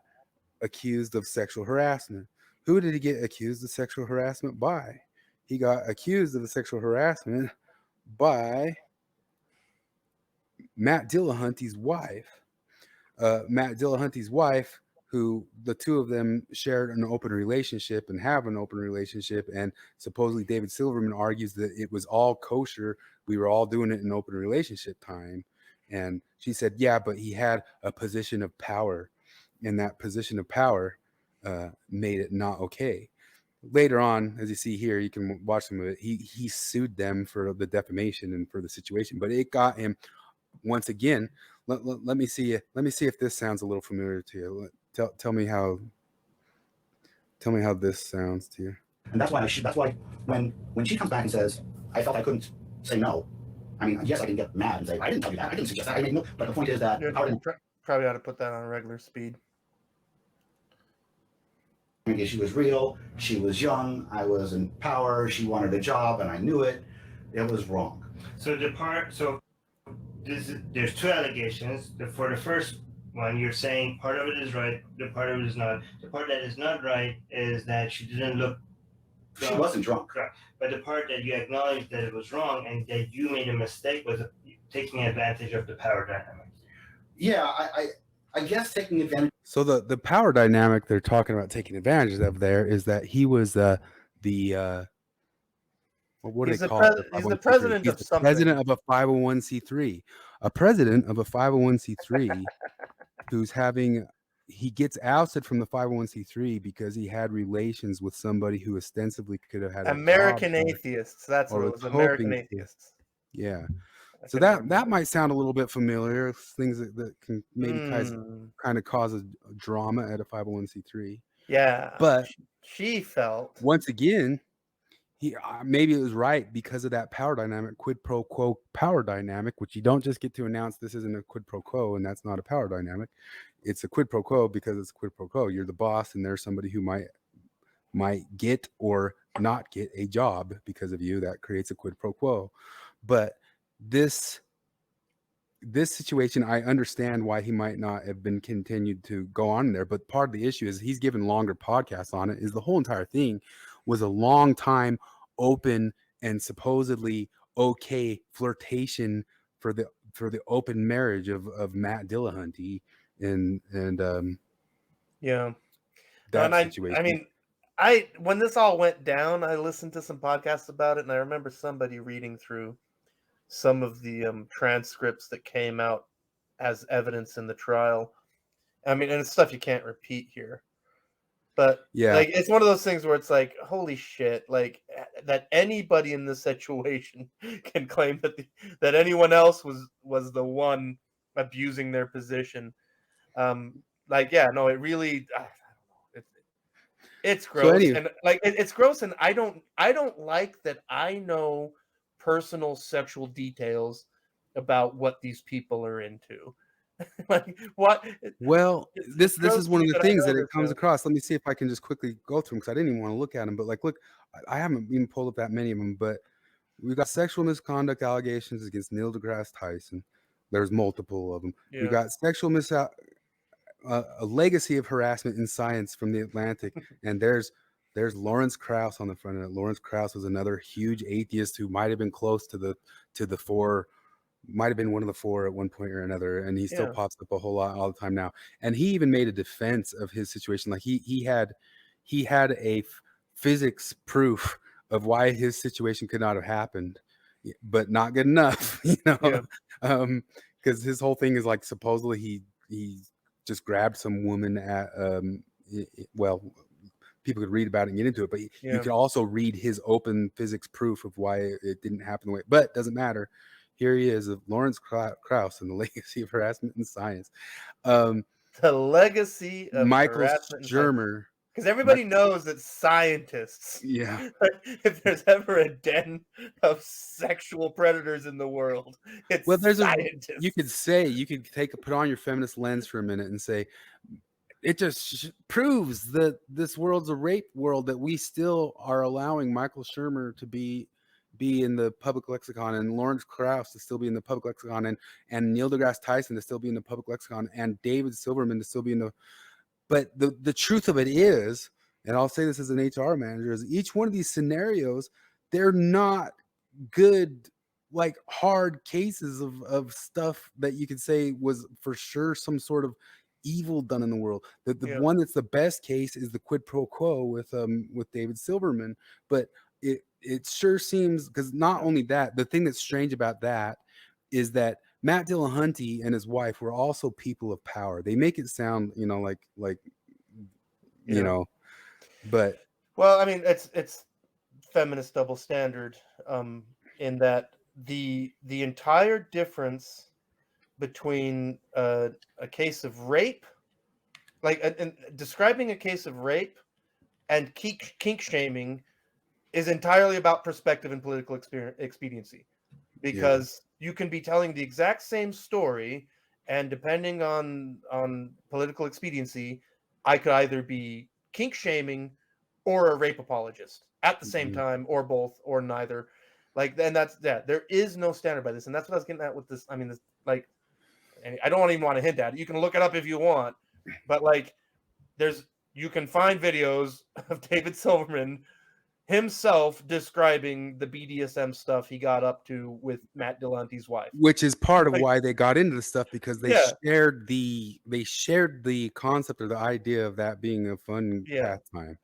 accused of sexual harassment. Who did he get accused of sexual harassment by? He got accused of sexual harassment by Matt Dillahunty's wife. Matt Dillahunty's wife, who the two of them shared an open relationship and have an open relationship. And supposedly David Silverman argues that it was all kosher. We were all doing it in open relationship time. And she said, yeah, but he had a position of power. And that position of power made it not okay. Later on, as you see here, you can watch some of it. He sued them for the defamation and for the situation. But it got him, once again, let me see if this sounds a little familiar to you. Tell me how this sounds to you. And that's why when she comes back and says, I felt I couldn't say no. I mean, yes, I can get mad and say, I didn't tell you that. I didn't suggest that. I mean, no. But the point is that Probably ought to put that on regular speed. She was real. She was young. I was in power. She wanted a job, and I knew it. It was wrong. There's two allegations. For the first one, you're saying part of it is right, the part of it is not. The part that is not right is that she didn't look drunk. She wasn't drunk. Correct. But the part that you acknowledge that it was wrong and that you made a mistake was taking advantage of the power dynamic. Yeah, I guess taking advantage. So the power dynamic they're talking about taking advantage of there is that he was what do they call it? He's the president of something. President of a 501c3. A president of a 501c3 he gets ousted from the 501c3 because he had relations with somebody who ostensibly could have had American atheists. That's what it was. American atheists. Yeah. So that might sound a little bit familiar. Things that can maybe kind of cause a drama at a 501c3. Yeah. But she felt once again, maybe it was right because of that power dynamic, quid pro quo power dynamic, which you don't just get to announce this isn't a quid pro quo and that's not a power dynamic. It's a quid pro quo because it's a quid pro quo. You're the boss and there's somebody who might get or not get a job because of you. That creates a quid pro quo. But this this situation, I understand why he might not have been continued to go on there, but part of the issue is he's given longer podcasts on it. Is the whole entire thing was a long time open and supposedly okay flirtation for the open marriage of Matt Dillahunty and Yeah. that And situation. I mean, when this all went down, I listened to some podcasts about it, and I remember somebody reading through some of the transcripts that came out as evidence in the trial. I mean, and it's stuff you can't repeat here. But Yeah. like, it's one of those things where it's like, holy shit, like that anybody in this situation can claim that anyone else was the one abusing their position. Like, yeah, no, it really, I don't know. It's gross. anyway. And like, it's gross. And I don't like that I know personal sexual details about what these people are into. Like, what? Well, this gross is one to of me the that I things know that it this comes stuff. across. Let me see if I can just quickly go through them because I didn't even want to look at them. But like, look, I haven't even pulled up that many of them. But we've got sexual misconduct allegations against Neil deGrasse Tyson. There's multiple of them. We Yeah. got sexual a legacy of harassment in science from the Atlantic, and there's Lawrence Krauss on the front of it. Lawrence Krauss was another huge atheist who might have been close to the four. Might have been one of the four at one point or another, and he still Yeah. pops up a whole lot all the time now. And he even made a defense of his situation. Like he had a physics proof of why his situation could not have happened, but not good enough, you know. Yeah. Because his whole thing is like supposedly he just grabbed some woman at well, people could read about it and get into it, but you Yeah. could also read his open physics proof of why it didn't happen the way. But it doesn't matter. Here he is, of Lawrence Krauss and the legacy of harassment in science. The legacy of Michael harassment in science. Shermer. Because everybody knows that scientists, Yeah. if there's ever a den of sexual predators in the world, it's scientists. You could put on your feminist lens for a minute and say, it just proves that this world's a rape world, that we still are allowing Michael Shermer to be in the public lexicon, and Lawrence Krauss to still be in the public lexicon, and Neil deGrasse Tyson to still be in the public lexicon, and David Silverman to still be in the. But the truth of it is, and I'll say this as an HR manager, is each one of these scenarios, they're not good, like hard cases of stuff that you could say was for sure some sort of evil done in the world. The one that's the best case is the quid pro quo with David Silverman. But it sure seems, because not only that, the thing that's strange about that is that Matt Dillahunty and his wife were also people of power. They make it sound, you know, like you know, but well, I mean, it's feminist double standard, in that the entire difference between a case of rape, like and describing a case of rape and kink shaming, is entirely about perspective and political expediency, because you can be telling the exact same story, and depending on political expediency, I could either be kink shaming or a rape apologist at the same time, or both, or neither. Like, and that's there is no standard by this, and that's what I was getting at with this. I mean, this, like, and I don't even want to hint at it. You can look it up if you want, but like, you can find videos of David Silverman himself describing the BDSM stuff he got up to with Matt Dillahunty's wife, which is part of why they got into the stuff, because they shared the concept or the idea of that being a fun pastime.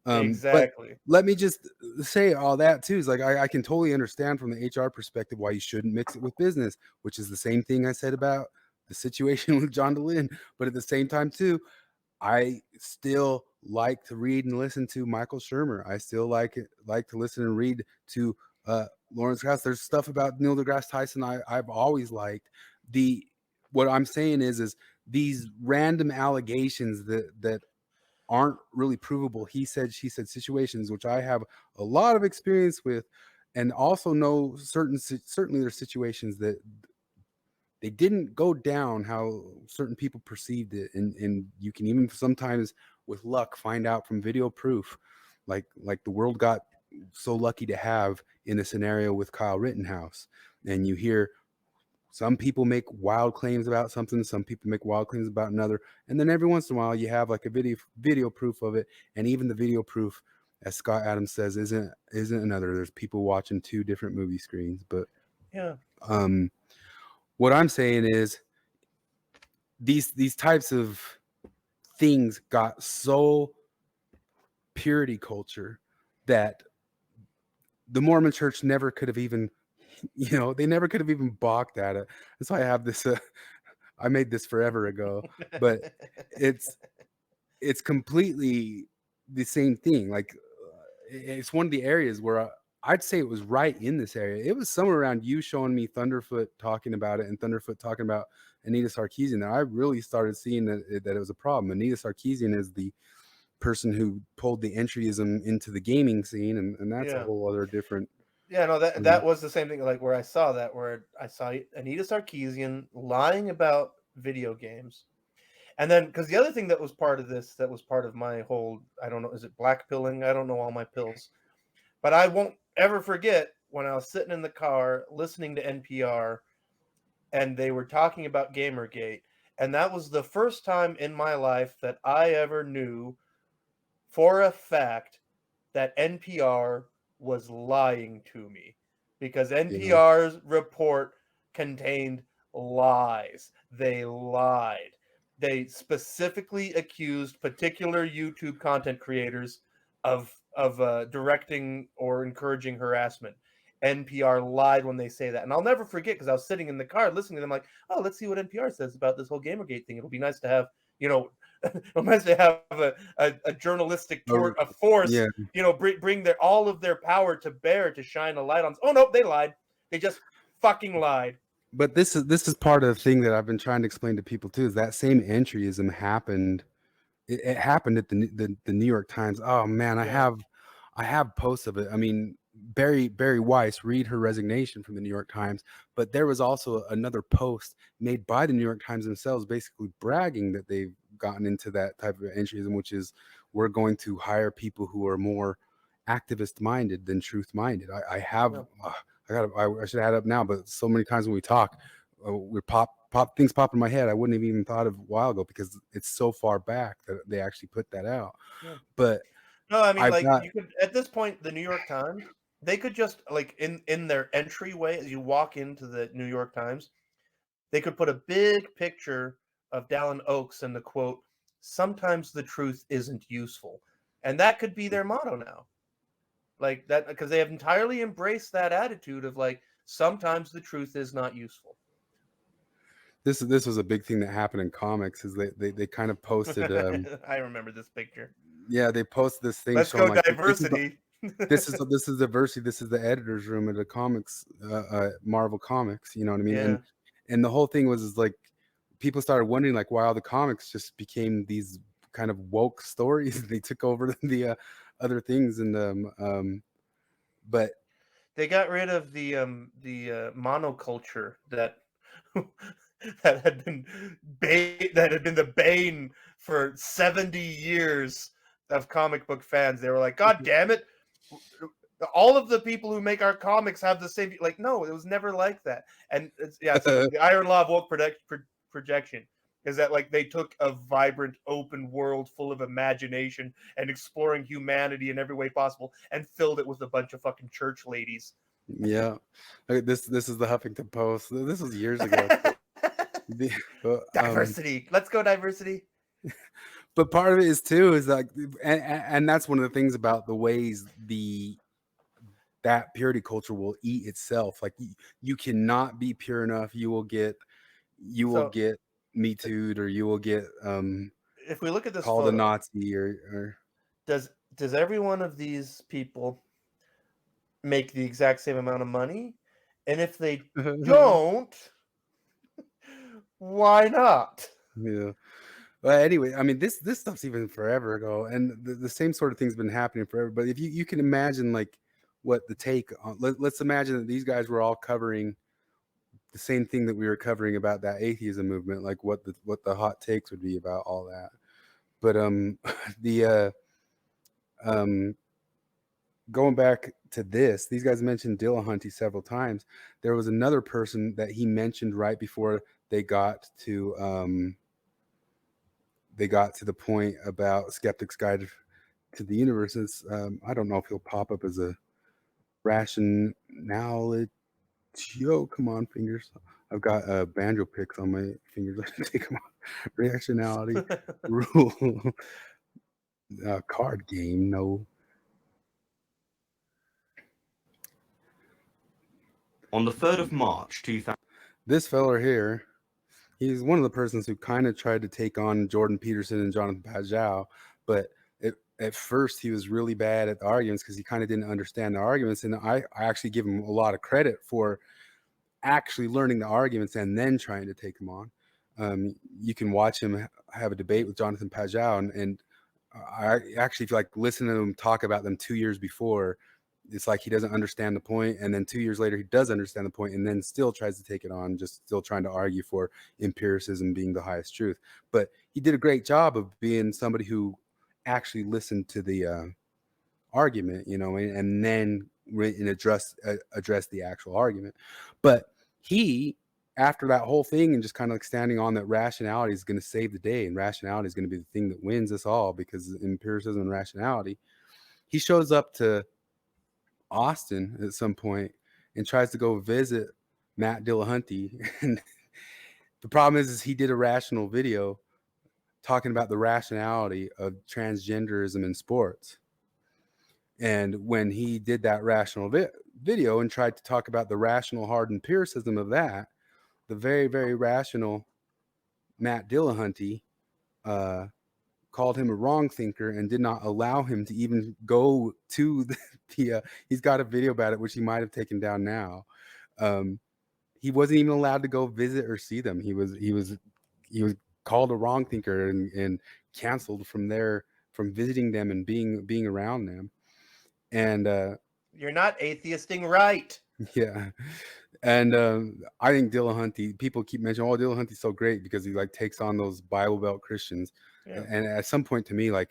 Exactly. But let me just say all that too is like I can totally understand from the HR perspective why you shouldn't mix it with business, which is the same thing I said about the situation with John DeLynn. But at the same time too, I still like to read and listen to Michael Shermer. I still like to listen and read to Lawrence Krauss. There's stuff about Neil deGrasse Tyson I've always liked. What I'm saying is these random allegations that aren't really provable, he said, she said situations, which I have a lot of experience with, and also know certainly there's situations that they didn't go down how certain people perceived it, and you can even sometimes with luck find out from video proof, like the world got so lucky to have in a scenario with Kyle Rittenhouse, and you hear some people make wild claims about something, some people make wild claims about another, and then every once in a while you have like a video proof of it, and even the video proof, as Scott Adams says, isn't another. There's people watching 2 different movie screens. But Yeah. what I'm saying is these types of things got so purity culture that the Mormon church never could have even, they never could have even balked at it. That's why I have this, I made this forever ago, but it's completely the same thing. Like it's one of the areas where I'd say it was right in this area. It was somewhere around you showing me Thunderfoot talking about it and Thunderfoot talking about Anita Sarkeesian that I really started seeing that it was a problem. Anita Sarkeesian is the person who pulled the entryism into the gaming scene, and that's a whole other different. Yeah, no, that was the same thing. Like where I saw Anita Sarkeesian lying about video games, and then because the other thing that was part of this, that was part of my whole, I don't know, is it black pilling? I don't know all my pills, but I won't ever forget when I was sitting in the car listening to NPR, and they were talking about Gamergate, and that was the first time in my life that I ever knew for a fact that NPR was lying to me, because NPR's report contained lies. They lied. They specifically accused particular YouTube content creators of directing or encouraging harassment. NPR lied when they say that. And I'll never forget, because I was sitting in the car listening to them like, oh, let's see what NPR says about this whole Gamergate thing. It'll be nice to have, unless they have a journalistic force, bring all of their power to bear to shine a light on. Oh no, they lied. They just fucking lied. But this is part of the thing that I've been trying to explain to people too. Is that same entryism happened? It happened at the New York Times. Oh man, I have posts of it. I mean, Barry Weiss, read her resignation from the New York Times. But there was also another post made by the New York Times themselves, basically bragging that they've gotten into that type of entryism, which is we're going to hire people who are more activist minded than truth minded. I should add up now, but so many times when we talk, things pop in my head I wouldn't have even thought of a while ago, because it's so far back that they actually put that out. But no, I mean, you could, at this point, the New York Times, they could just, like, in their entryway as you walk into the New York Times, they could put a big picture of Dallin Oaks and the quote, "Sometimes the truth isn't useful," and that could be their motto now. Like that, because they have entirely embraced that attitude of like, sometimes the truth is not useful. This was a big thing that happened in comics. Is they kind of posted. I remember this picture. Yeah, they posted this thing. Let's go diversity. This is diversity. This is the editor's room at a comics, Marvel Comics. You know what I mean? Yeah. And the whole thing was like, people started wondering like why all the comics just became these kind of woke stories. They took over the other things, and but they got rid of the monoculture that that had been the bane for 70 years of comic book fans. They were like, God damn it, all of the people who make our comics have the same. Like, no, it was never like that. And so the iron law of woke projection is that like they took a vibrant open world full of imagination and exploring humanity in every way possible and filled it with a bunch of fucking church ladies. Yeah, this is the Huffington Post. This was years ago. Diversity. Let's go diversity. But part of it is like, and that's one of the things about the ways that purity culture will eat itself. Like you cannot be pure enough. You will get Me Too'd, or you will get if we look at this called photo, a Nazi or does every one of these people make the exact same amount of money? And if they don't, why not? Yeah. But anyway, I mean, this stuff's even forever ago, and the same sort of thing's been happening forever. But if you can imagine like what the take on, let's imagine that these guys were all covering the same thing that we were covering about that atheism movement, like what the hot takes would be about all going back to this, these guys mentioned Dillahunty several times. There was another person that he mentioned right before they got to the point about Skeptic's Guide to the Universe. I don't know if he'll pop up as a rationality. Oh, come on, fingers. I've got banjo picks on my fingers. Take them off. Reactionality rule. Card game, no. On the 3rd of March 2000. This feller here, he's one of the persons who kind of tried to take on Jordan Peterson and Jonathan Pajau, but at first he was really bad at the arguments because he kind of didn't understand the arguments. And I actually give him a lot of credit for actually learning the arguments and then trying to take them on. You can watch him have a debate with Jonathan Pajau, and I actually feel like listening to him talk about them 2 years before, it's like he doesn't understand the point, and then 2 years later he does understand the point, and then still tries to take it on, just still trying to argue for empiricism being the highest truth. But he did a great job of being somebody who actually listened to the argument, and then address the actual argument. But he, after that whole thing and just kind of like standing on that rationality is going to save the day, and rationality is going to be the thing that wins us all, because empiricism and rationality, he shows up to Austin at some point and tries to go visit Matt Dillahunty. And the problem is he did a rational video talking about the rationality of transgenderism in sports. And when he did that rational video and tried to talk about the rational hard empiricism of that, the very, very rational Matt Dillahunty called him a wrong thinker and did not allow him to even go to the he's got a video about it, which he might have taken down now. He wasn't even allowed to go visit or see them. He was called a wrong thinker and canceled from visiting them and being around them. And you're not atheisting right. Yeah. And I think Dillahunty, people keep mentioning, Dillahunty's so great because he like takes on those Bible Belt Christians. Yeah. And at some point, to me, like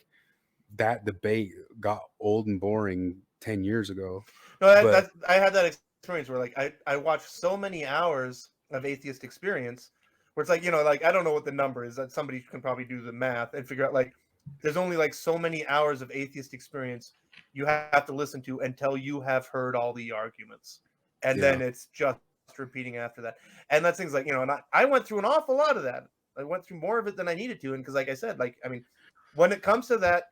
that debate got old and boring 10 years ago. No, I had that experience where like I watched so many hours of atheist experience where it's like, like I don't know what the number is, that somebody can probably do the math and figure out like there's only like so many hours of atheist experience you have to listen to until you have heard all the arguments. And then it's just repeating after that. And that's things like, and I went through an awful lot of that. I went through more of it than I needed to. And because like I said, like, I mean, when it comes to that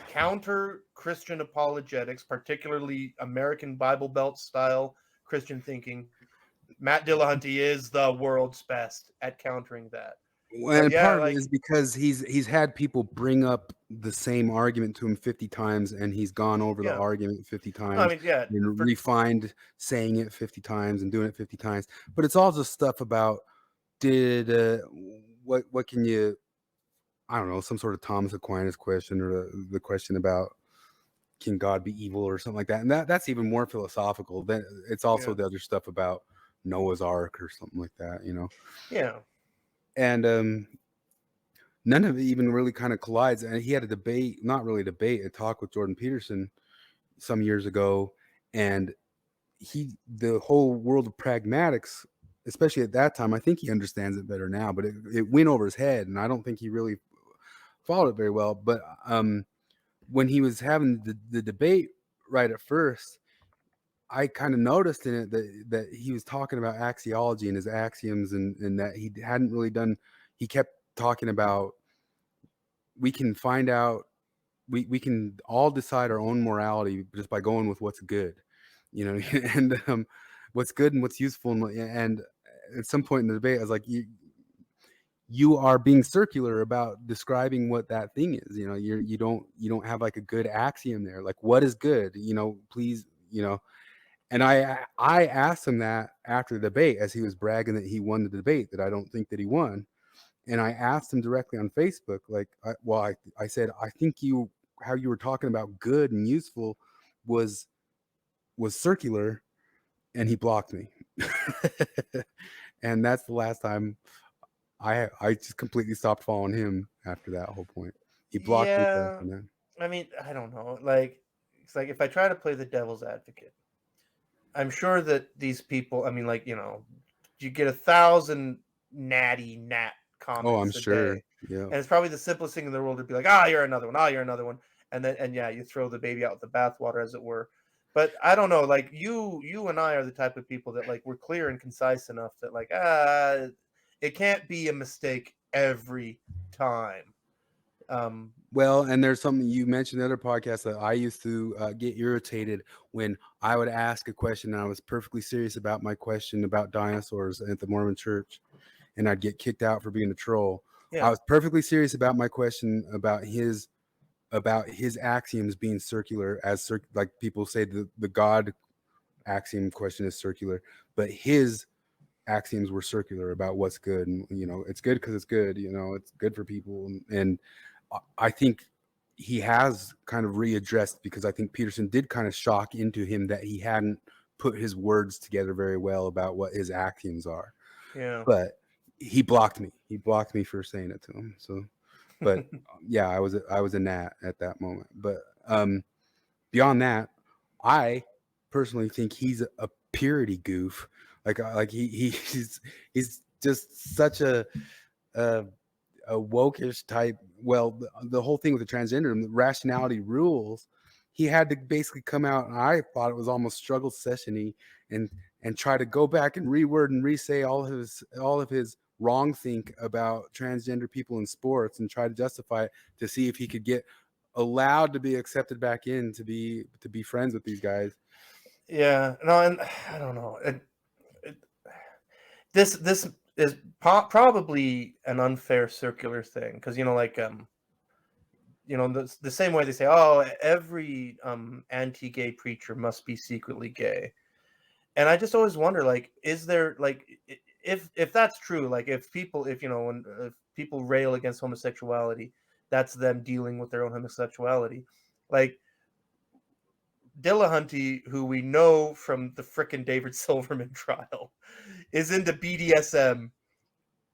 counter Christian apologetics, particularly American Bible Belt style Christian thinking, Matt Dillahunty is the world's best at countering that. And part of it is because he's had people bring up the same argument to him 50 times, and he's gone over the argument 50 times. And refined saying it 50 times and doing it 50 times. But it's all just stuff about what can you, I don't know, some sort of Thomas Aquinas question, or the question about can God be evil or something like that. And that's even more philosophical. Then it's also the other stuff about Noah's Ark or something like that, Yeah. And none of it even really kind of collides. And he had a talk with Jordan Peterson some years ago, and the whole world of pragmatics, especially at that time, I think he understands it better now, but it went over his head, and I don't think he really followed it very well. But when he was having the debate right at first, I kind of noticed in it that he was talking about axiology and his axioms, and that he hadn't really done. He kept talking about we can find out, we can all decide our own morality just by going with what's good, and what's good and what's useful. And at some point in the debate, I was like, you are being circular about describing what that thing is. You don't have like a good axiom there. Like, what is good? Please, And I asked him that after the debate, as he was bragging that he won the debate, that I don't think that he won. And I asked him directly on Facebook, like, I said, I think how you were talking about good and useful was circular, and he blocked me. And that's the last time I just completely stopped following him after that whole point. He blocked me. I mean, I don't know. Like, It's like if I try to play the devil's advocate, I'm sure that these people, I mean, like, you know, you get 1,000 natty gnat Oh, I'm comments a sure. day. Yeah. And it's probably the simplest thing in the world to be like, ah, you're another one. Ah, you're another one. And then, and yeah, you throw the baby out with the bathwater, as it were. But I don't know, like you and I are the type of people that like we're clear and concise enough that like, it can't be a mistake every time. Well, and there's something you mentioned in other podcasts that I used to get irritated when I would ask a question and I was perfectly serious about my question about dinosaurs at the Mormon church, and I'd get kicked out for being a troll. Yeah. I was perfectly serious about my question about his axioms being circular, like people say the God axiom question is circular, but his axioms were circular about what's good, and you know, it's good because it's good, you know, it's good for people, and I think he has kind of readdressed, because I think Peterson did kind of shock into him that he hadn't put his words together very well about what his axioms are. Yeah. But he blocked me. He blocked me for saying it to him. So, but yeah, I was a gnat at that moment. But beyond that, I personally think he's a purity goof. Like he's just such a wokish type. Well, the whole thing with the transgender and the rationality rules, he had to basically come out, and I thought it was almost struggle session-y, and try to go back and reword and re-say all of his wrong think about transgender people in sports, and try to justify it to see if he could get allowed to be accepted back in to be friends with these guys. Yeah. No, and I don't know. This is probably an unfair circular thing, because you know, like you know, the same way they say, oh, every anti-gay preacher must be secretly gay, and I just always wonder, like, is there like if that's true, like if you know, when if people rail against homosexuality, that's them dealing with their own homosexuality, like Dillahunty, who we know from the frickin' David Silverman trial, is into BDSM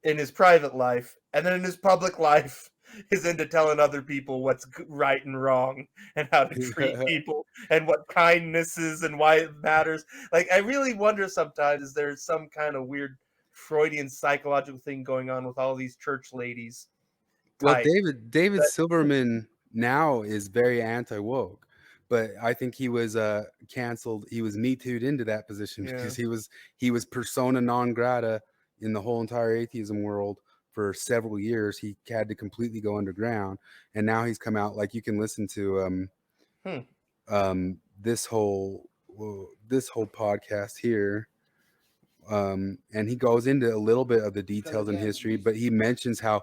in his private life, and then in his public life is into telling other people what's right and wrong and how to treat people and what kindness is and why it matters. Like, I really wonder sometimes, is there some kind of weird Freudian psychological thing going on with all these church ladies? Well, David Silverman now is very anti-woke, but I think he was canceled. He was Me Too'd into that position because he was persona non grata in the whole entire atheism world for several years. He had to completely go underground, and now he's come out. Like, you can listen to this whole podcast here, and he goes into a little bit of the details in history, but he mentions how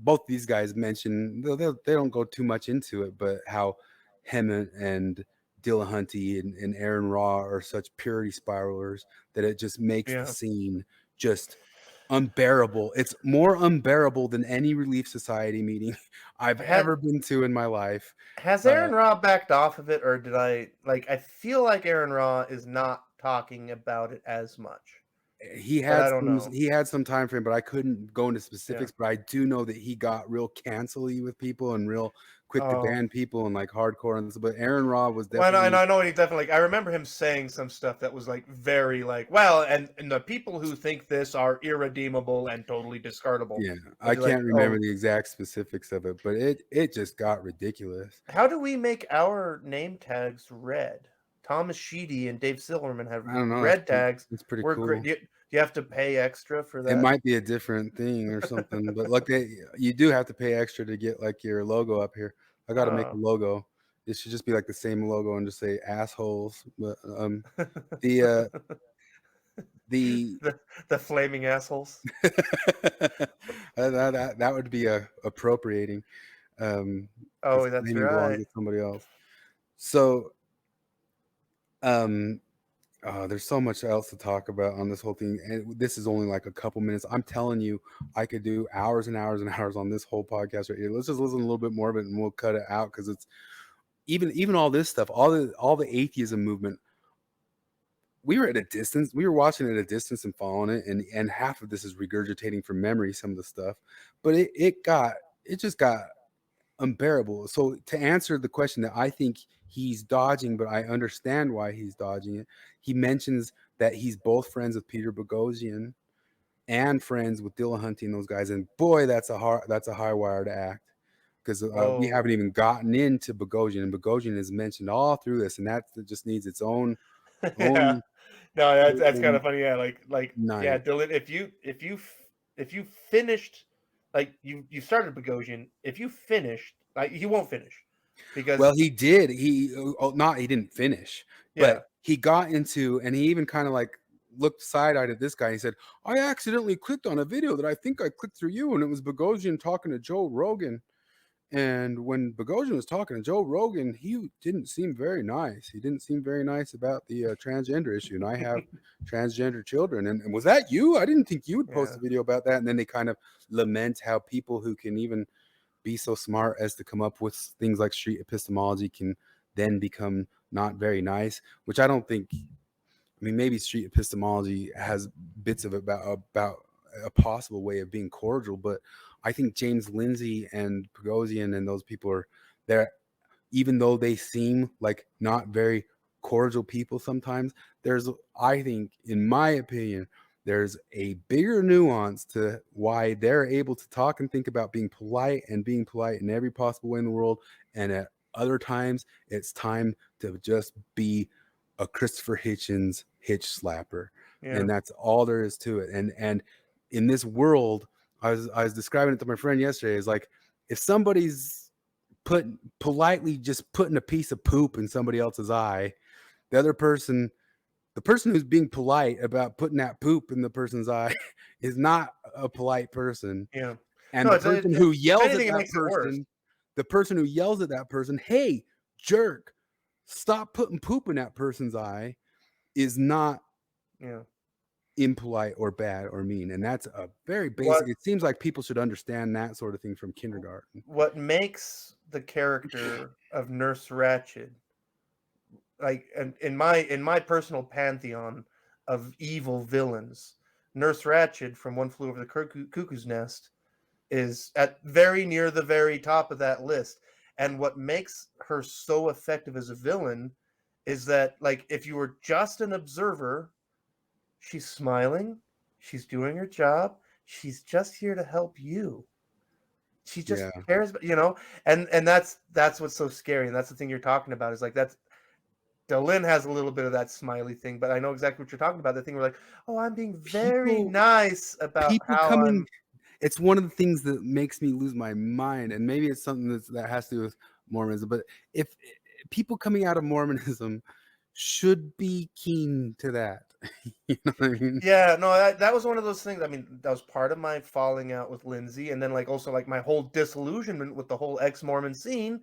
both these guys mention, they don't go too much into it, but how Hemmett and Dillahunty and Aaron Raw are such purity spiralers that it just makes the scene just unbearable. It's more unbearable than any Relief Society meeting I've ever been to in my life. Has Aaron Raw backed off of it, or did I feel like Aaron Raw is not talking about it as much? He had some time frame, but I couldn't go into specifics. But I do know that he got real cancel-y with people and real quick to ban people and like hardcore and stuff. But Aaron Raw was definitely. Well, I know he definitely. Like, I remember him saying some stuff that was like very like, well, and the people who think this are irredeemable and totally discardable. Yeah, I can't remember the exact specifics of it, but it just got ridiculous. How do we make our name tags red? Thomas Sheedy and Dave Silverman have red tags. It's pretty cool. Do you have to pay extra for that? It might be a different thing or something, but look, you do have to pay extra to get like your logo up here. I got to make a logo. It should just be like the same logo and just say assholes. But the flaming assholes. that would be appropriating. That's right. Somebody else. So there's so much else to talk about on this whole thing, and this is only like a couple minutes. I'm telling you, I could do hours and hours and hours on this whole podcast right here. Let's just listen a little bit more of it, and we'll cut it out, because it's even all this stuff, all the atheism movement. We were at a distance. We were watching it at a distance and following it, and half of this is regurgitating from memory some of the stuff, but it just got unbearable. So to answer the question that I think he's dodging, but I understand why he's dodging it, he mentions that he's both friends with Peter Boghossian and friends with Dillahunty and those guys. And boy, that's a high wire to act, because we haven't even gotten into Boghossian, and Boghossian is mentioned all through this, and that just needs its own Yeah. No, that's kind own of funny. Yeah, yeah, night. Dylan, if you finished, like you started Boghossian, if you finished, like he won't finish because Well, he did. He didn't finish, yeah, but he got into, and he even kind of like looked side-eyed at this guy. He said, "I accidentally clicked on a video that I think I clicked through you, and it was Boghossian talking to Joe Rogan. And when Boghossian was talking to Joe Rogan, he didn't seem very nice. He didn't seem very nice about the transgender issue. And I have transgender children. And was that you? I didn't think you would post Yeah. a video about that." And then they kind of lament how people who can even be so smart as to come up with things like street epistemology can then become not very nice, which I don't think. I mean, maybe street epistemology has bits of about a possible way of being cordial, but I think James Lindsay and Boghossian and those people are there, even though they seem like not very cordial people sometimes. I think, in my opinion, there's a bigger nuance to why they're able to talk and think about being polite in every possible way in the world, and at other times it's time to just be a Christopher Hitchens hitch slapper. yeah, And that's all there is to it. And in this world, I was describing it to my friend yesterday, is like, if somebody's politely just putting a piece of poop in somebody else's eye, the person who's being polite about putting that poop in the person's eye is not a polite person. yeah. And No, the person who yells at anything, it that makes it worse. person, the person who yells at that person, "Hey, jerk, stop putting poop in that person's eye," is not Yeah. impolite or bad or mean. And that's a very basic. What It seems like people should understand that sort of thing from kindergarten. what makes the character of Nurse Ratched, like, in my personal pantheon of evil villains, Nurse Ratched from One Flew Over the Cuckoo's Nest is at very near the very top of that list. And what makes her so effective as a villain is that, like, if you were just an observer, she's smiling, she's doing her job, she's just here to help you. She just Yeah. cares, and that's what's so scary, and that's the thing you're talking about, is like, that's Delin has a little bit of that smiley thing, but I know exactly what you're talking about. The thing where, like, oh, I'm being very People- nice about People how coming. I'm. It's one of the things that makes me lose my mind, and maybe it's something that has to do with Mormonism. But if people coming out of Mormonism should be keen to that, you know what I mean? Yeah, no, that was one of those things. I mean, that was part of my falling out with Lindsay, and then, like, also, like, my whole disillusionment with the whole ex-Mormon scene.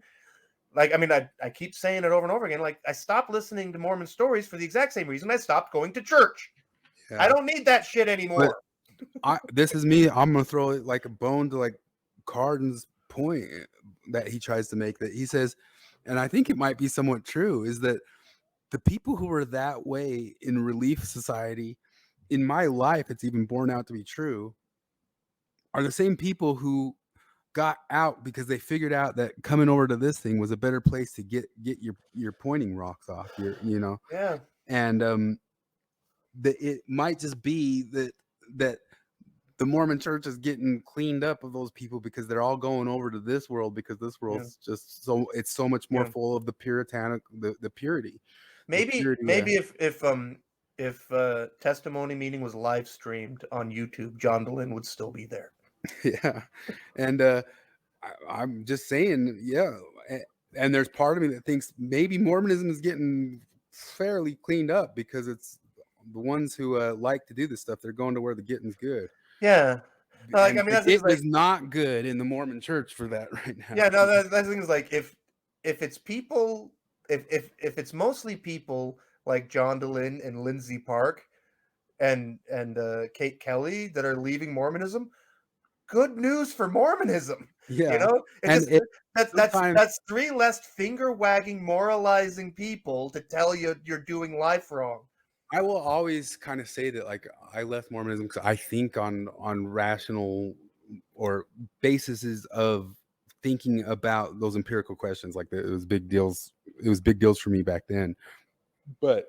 Like, I mean, I keep saying it over and over again. Like, I stopped listening to Mormon Stories for the exact same reason I stopped going to church. Yeah. I don't need that shit anymore. This is me. I'm gonna throw it like a bone to like Cardin's point that he tries to make, that he says, and I think it might be somewhat true, is that the people who are that way in Relief Society, in my life, it's even borne out to be true, are the same people who got out because they figured out that coming over to this thing was a better place to get your pointing rocks off. Yeah. And that it might just be that the Mormon church is getting cleaned up of those people because they're all going over to this world, because this world's just it's so much more full of the puritanic, the purity. Maybe purity, maybe if testimony meeting was live streamed on YouTube, John Dehlin would still be there. Yeah. And I'm just saying, yeah. And there's part of me that thinks maybe Mormonism is getting fairly cleaned up, because it's the ones who like to do this stuff, they're going to where the getting's good. Yeah. No, like, I mean, that's it like, is not good in the Mormon church for that right now. yeah, no, that thing is like, if it's people, if it's mostly people like John Dehlin and Lindsay Park and Kate Kelly that are leaving Mormonism, good news for Mormonism. Yeah. That's three less finger wagging, moralizing people to tell you you're doing life wrong. I will always kind of say that, like, I left Mormonism because I think on rational or bases of thinking about those empirical questions. Like it was big deals. It was big deals for me back then. But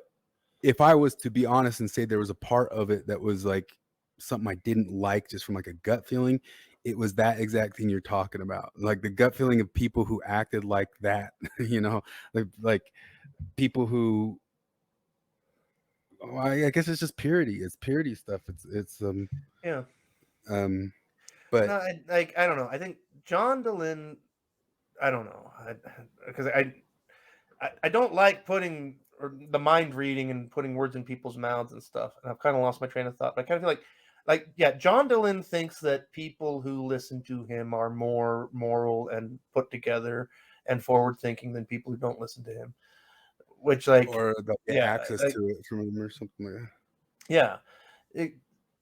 if I was to be honest and say there was a part of it that was like something I didn't like just from like a gut feeling, it was that exact thing you're talking about. Like the gut feeling of people who acted like that, you know, like people who, well, I guess it's just purity. It's purity stuff. It's Yeah. but No, I don't know. I think John DeLynn, I don't know, because I don't like putting or the mind reading and putting words in people's mouths and stuff. And I've kind of lost my train of thought. But I kind of feel like yeah, John DeLynn thinks that people who listen to him are more moral and put together and forward thinking than people who don't listen to him. Which like or they'll get yeah, access like, to it from him or something like that. yeah,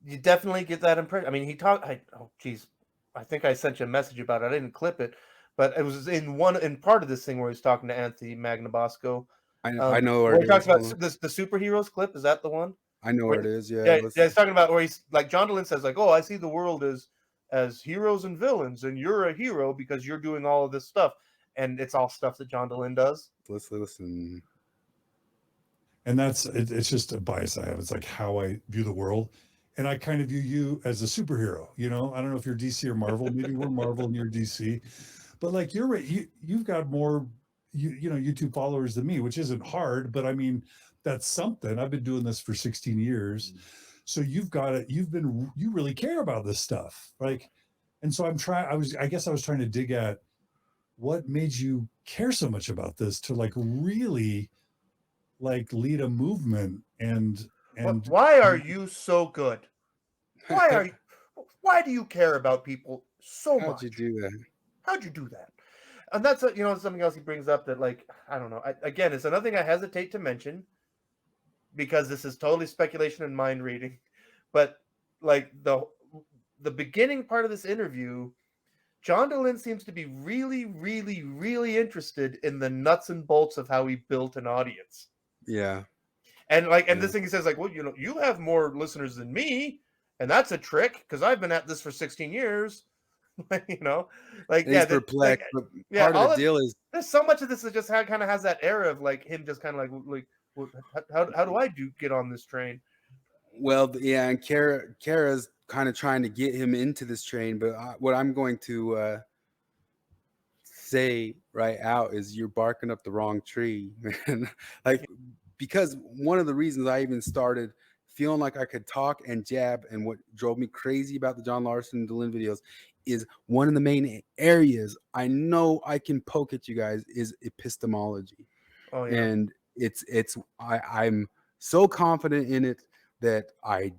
you definitely get that impression. I mean, he talked. Oh, geez, I think I sent you a message about it. I didn't clip it, but it was in part of this thing where he's talking to Anthony Magnabosco. I know where Where he it talks is. about the superheroes clip. Is that the one? I know Where- where it is. Yeah, Yeah, he's talking about where he's like John DeLynn says like, "Oh, I see the world as heroes and villains, and you're a hero because you're doing all of this stuff." And it's all stuff that John DeLynn does. Let's listen. And it's just a bias I have. It's like how I view the world. And I kind of view you as a superhero, you know. I don't know if you're DC or Marvel. Maybe we're Marvel and you're DC. But like you've got more you know YouTube followers than me, which isn't hard, but I mean that's something. I've been doing this for 16 years. So you've got it, you really care about this stuff. Like, and so I guess I was trying to dig at what made you care so much about this to like really like lead a movement and Why are you so good? Why do you care about people so much? How'd you do that? How'd you do that? And that's something else he brings up that like I don't know. Again, it's another thing I hesitate to mention because this is totally speculation and mind reading. But like the beginning part of this interview, John DeLynn seems to be really, really, really interested in the nuts and bolts of how he built an audience. Yeah. And this thing he says like, well, you have more listeners than me, and that's a trick because I've been at this for 16 years. Like And he's perplexed. But part of the deal is there's so much of this that just kind of has that era of like him just kind of like well, how do I get on this train? well, yeah, and Kara's kind of trying to get him into this train, but what I'm going to say right out is you're barking up the wrong tree, man. Like, because one of the reasons I even started feeling like I could talk and jab, and what drove me crazy about the John Larson and DeLynn videos is one of the main areas I know I can poke at you guys is epistemology. Oh yeah. And I'm so confident in it that I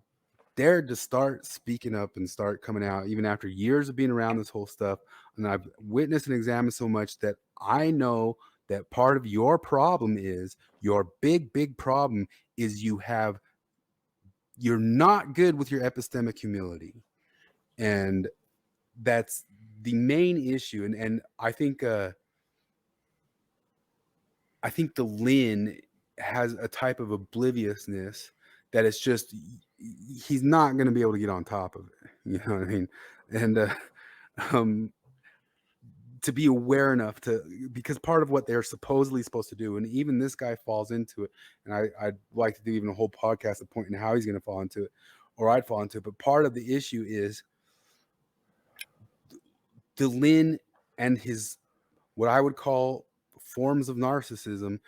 dared to start speaking up and start coming out even after years of being around this whole stuff. And I've witnessed and examined so much that I know that part of your problem is your big problem is you're not good with your epistemic humility. And that's the main issue. And I think DeLynn has a type of obliviousness that it's just he's not going to be able to get on top of it. You know what I mean? And to be aware enough because part of what they're supposedly supposed to do, and even this guy falls into it, and I'd like to do even a whole podcast of pointing how he's going to fall into it, or I'd fall into it. But part of the issue is DeLynn and his what I would call forms of narcissism.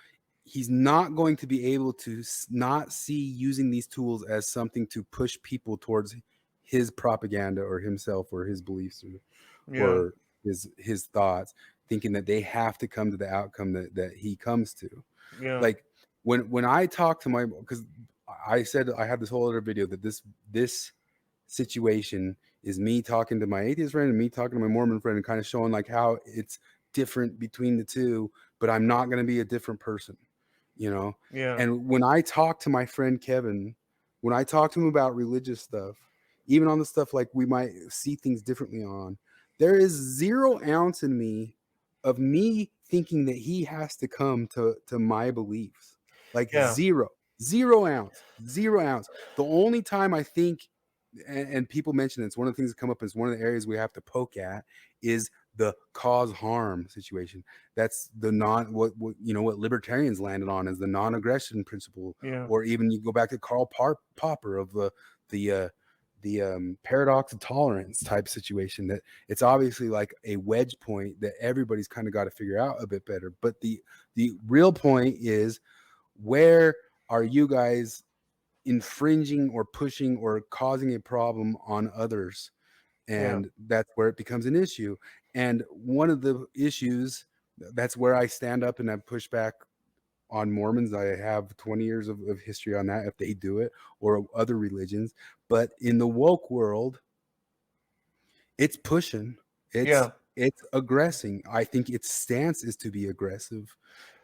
He's not going to be able to not see using these tools as something to push people towards his propaganda or himself or his beliefs or his thoughts, thinking that they have to come to the outcome that he comes to. Yeah. Like when I talk to because I said I had this whole other video that this situation is me talking to my atheist friend and me talking to my Mormon friend and kind of showing like how it's different between the two, but I'm not going to be a different person. You know? Yeah. And when I talk to my friend Kevin, when I talk to him about religious stuff, even on the stuff like we might see things differently on, there is 0 ounce in me of me thinking that he has to come to my beliefs. Like 0 ounce. The only time I think, and people mention it's one of the things that come up as one of the areas we have to poke at is the cause harm situation. That's the what libertarians landed on is the non-aggression principle. Yeah. Or even you go back to Karl Popper of the paradox of tolerance type situation, that it's obviously like a wedge point that everybody's kind of got to figure out a bit better. But the real point is, where are you guys infringing or pushing or causing a problem on others? And that's where it becomes an issue. And one of the issues, that's where I stand up and I push back on Mormons. I have 20 years of history on that, if they do it, or other religions. But in the woke world, it's pushing. It's aggressing. I think its stance is to be aggressive.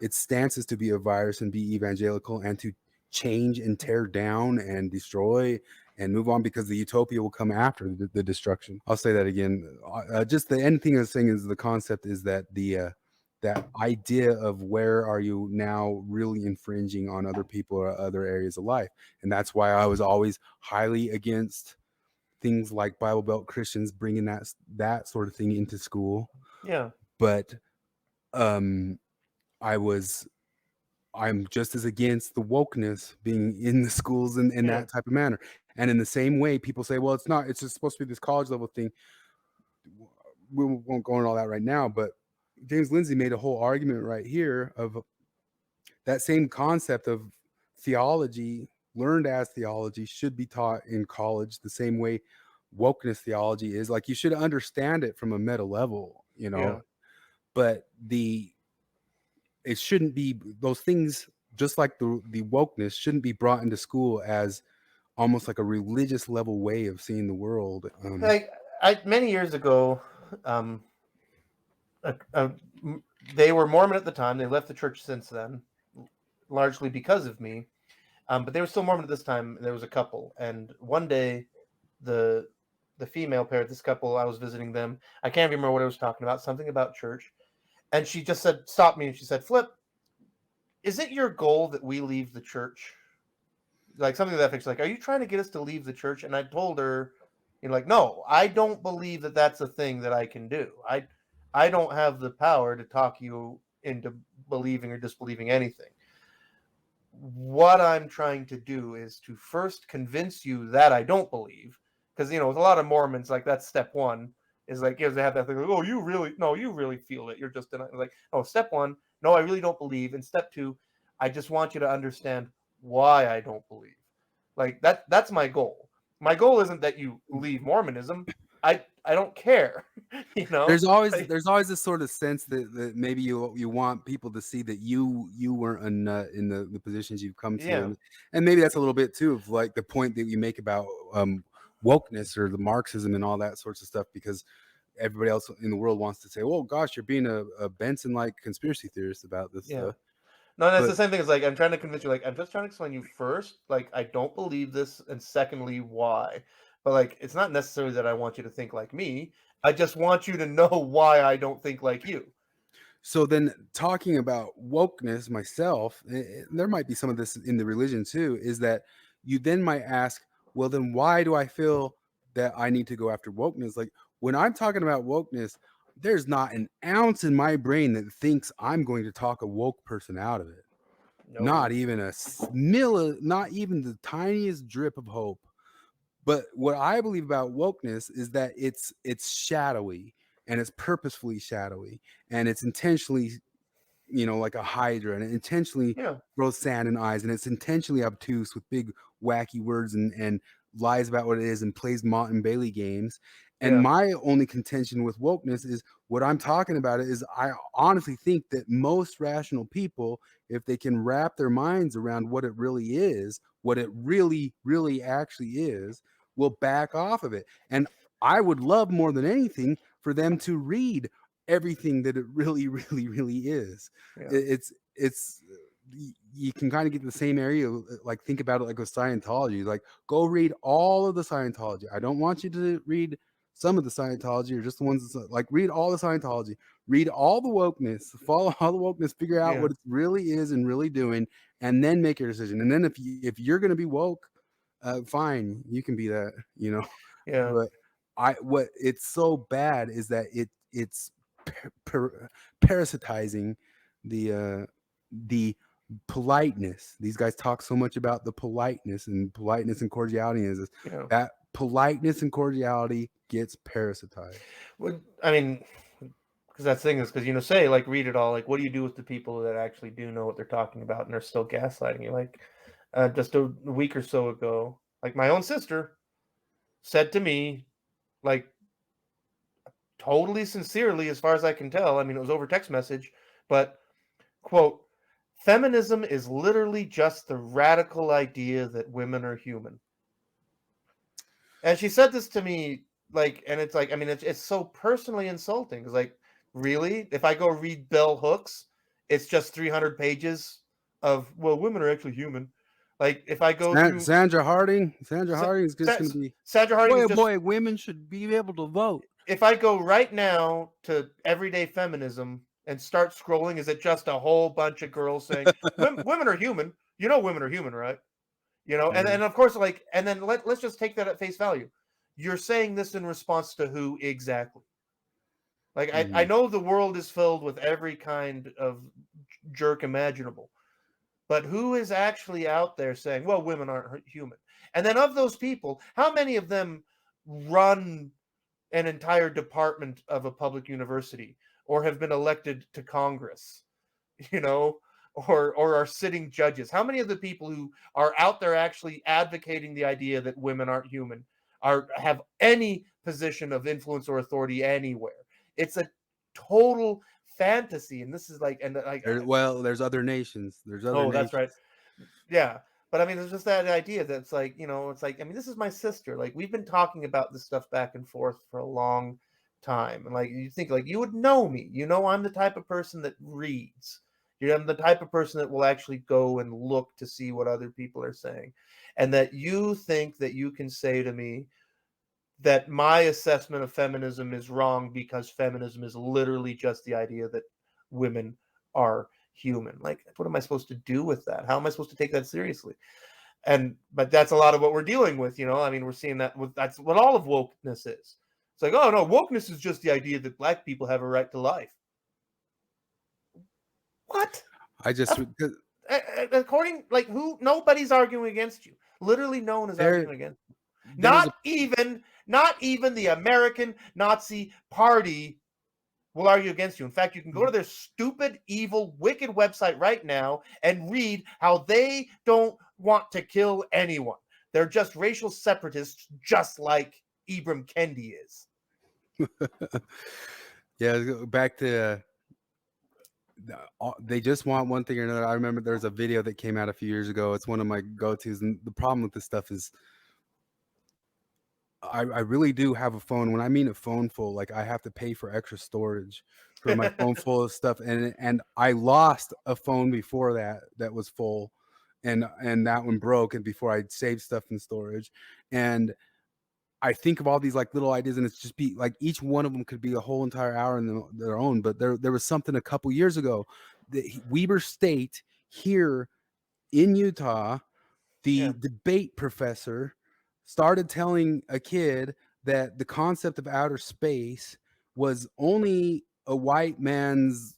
Its stance is to be a virus and be evangelical and to change and tear down and destroy and move on, because the utopia will come after the destruction. I'll say that again. Just the end thing I was saying is the concept is that that idea of where are you now really infringing on other people or other areas of life. And that's why I was always highly against things like Bible Belt Christians bringing that sort of thing into school. Yeah. But I'm just as against the wokeness being in the schools in that type of manner. And in the same way, people say, well, it's just supposed to be this college level thing. We won't go into all that right now, but James Lindsay made a whole argument right here of that same concept of theology, learned as theology, should be taught in college the same way wokeness theology is. Like, you should understand it from a meta level, but it shouldn't be those things, just like the wokeness shouldn't be brought into school as almost like a religious level way of seeing the world. Like many years ago, they were Mormon at the time. They left the church since then, largely because of me. But they were still Mormon at this time. There was a couple, and one day, the female pair, this couple, I was visiting them. I can't remember what I was talking about. Something about church, and she just stopped me, and she said, "Flip, is it your goal that we leave the church?" Like something to that effect. Like, are you trying to get us to leave the church? And I told her, no, I don't believe that that's a thing that I can do. I don't have the power to talk you into believing or disbelieving anything. What I'm trying to do is to first convince you that I don't believe, because with a lot of Mormons, like, that's step one, is like, they have that thing like, oh, you really feel it, you're just denying. Like, oh, step one, no, I really don't believe, and step two, I just want you to understand why I don't believe. Like, that's my goal. My goal isn't that you leave Mormonism. I don't care. There's always this sort of sense that maybe you want people to see that you weren't a nut in the positions you've come to, and maybe that's a little bit too of like the point that you make about wokeness or the Marxism and all that sorts of stuff, because everybody else in the world wants to say, "Oh gosh, you're being a Benson-like conspiracy theorist about this stuff." No, that's the same thing as like, I'm trying to convince you, like, I'm just trying to explain you first, like, I don't believe this, and secondly, why. But like, it's not necessarily that I want you to think like me. I just want you to know why I don't think like you. So then, talking about wokeness myself, there might be some of this in the religion too, is that you then might ask, well, then why do I feel that I need to go after wokeness? Like, when I'm talking about wokeness, there's not an ounce in my brain that thinks I'm going to talk a woke person out of it. No. Not even not even the tiniest drip of hope. But what I believe about wokeness is that it's shadowy, and it's purposefully shadowy, and it's intentionally, like a hydra, and it intentionally throws sand in eyes, and it's intentionally obtuse with big wacky words and lies about what it is and plays Mott and Bailey games. And my only contention with wokeness is what I'm talking about is I honestly think that most rational people, if they can wrap their minds around what it really is, what it really, really actually is, will back off of it. And I would love more than anything for them to read everything that it really, really, really is. It's you can kind of get the same area, like think about it like with Scientology. Like, go read all of the Scientology. I don't want you to read some of the Scientology or just the ones that's like, read all the Scientology, read all the wokeness, follow all the wokeness, figure out what it really is and really doing, and then make your decision. And then if you're going to be woke, fine, you can be that, But what it's so bad is that it's parasitizing the politeness. These guys talk so much about the politeness and cordiality is Yeah. that politeness and cordiality gets parasitized. Well, I mean, because that thing is because say like read it all. Like, what do you do with the people that actually do know what they're talking about and they're still gaslighting you? Like, just a week or so ago, like my own sister said to me, like, totally sincerely, as far as I can tell. I mean, it was over text message, but quote, feminism is literally just the radical idea that women are human. And she said this to me, like, and it's like, I mean, it's so personally insulting. It's like, really? If I go read Bell Hooks, it's just 300 pages of, well, women are actually human. Like, if I go through Sandra Harding is just going to be Sandra Harding is just, boy, women should be able to vote. if I go right now to everyday feminism and start scrolling, is it just a whole bunch of girls saying women are human? Women are human, right? And of course, like, and then let's just take that at face value. You're saying this in response to who exactly? Like, I know the world is filled with every kind of jerk imaginable, but who is actually out there saying, well, women aren't human? And then of those people, how many of them run an entire department of a public university or have been elected to Congress, or are sitting judges? How many of the people who are out there actually advocating the idea that women aren't human have any position of influence or authority anywhere? It's a total fantasy, and this is like, and like, there's other nations. There's other. That's right. Yeah. But I mean, there's just that idea that's like, it's like, I mean, this is my sister. Like, we've been talking about this stuff back and forth for a long time. And like, you think like you would know me, I'm the type of person that reads. I'm the type of person that will actually go and look to see what other people are saying. And that you think that you can say to me that my assessment of feminism is wrong because feminism is literally just the idea that women are human. Like, what am I supposed to do with that? How am I supposed to take that seriously? But that's a lot of what we're dealing with. I mean, we're seeing that's what all of wokeness is. It's like, oh no, wokeness is just the idea that black people have a right to life. What? According, like, who? Nobody's arguing against you. Literally, no one is arguing against you. Not even the American Nazi Party will argue against you. In fact, you can go to their stupid, evil, wicked website right now and read how they don't want to kill anyone. They're just racial separatists, just like Ibram Kendi is. Yeah, back to they just want one thing or another. I remember there's a video that came out a few years ago. It's one of my go-tos, and the problem with this stuff is I really do have a phone. When I mean a phone full, like, I have to pay for extra storage for my phone full of stuff, and I lost a phone before that was full, and that one broke, and before I'd saved stuff in storage, and I think of all these like little ideas, and it's just be like each one of them could be a whole entire hour in their own. But there was something a couple years ago, Weber State here in Utah, the debate professor started telling a kid that the concept of outer space was only white man's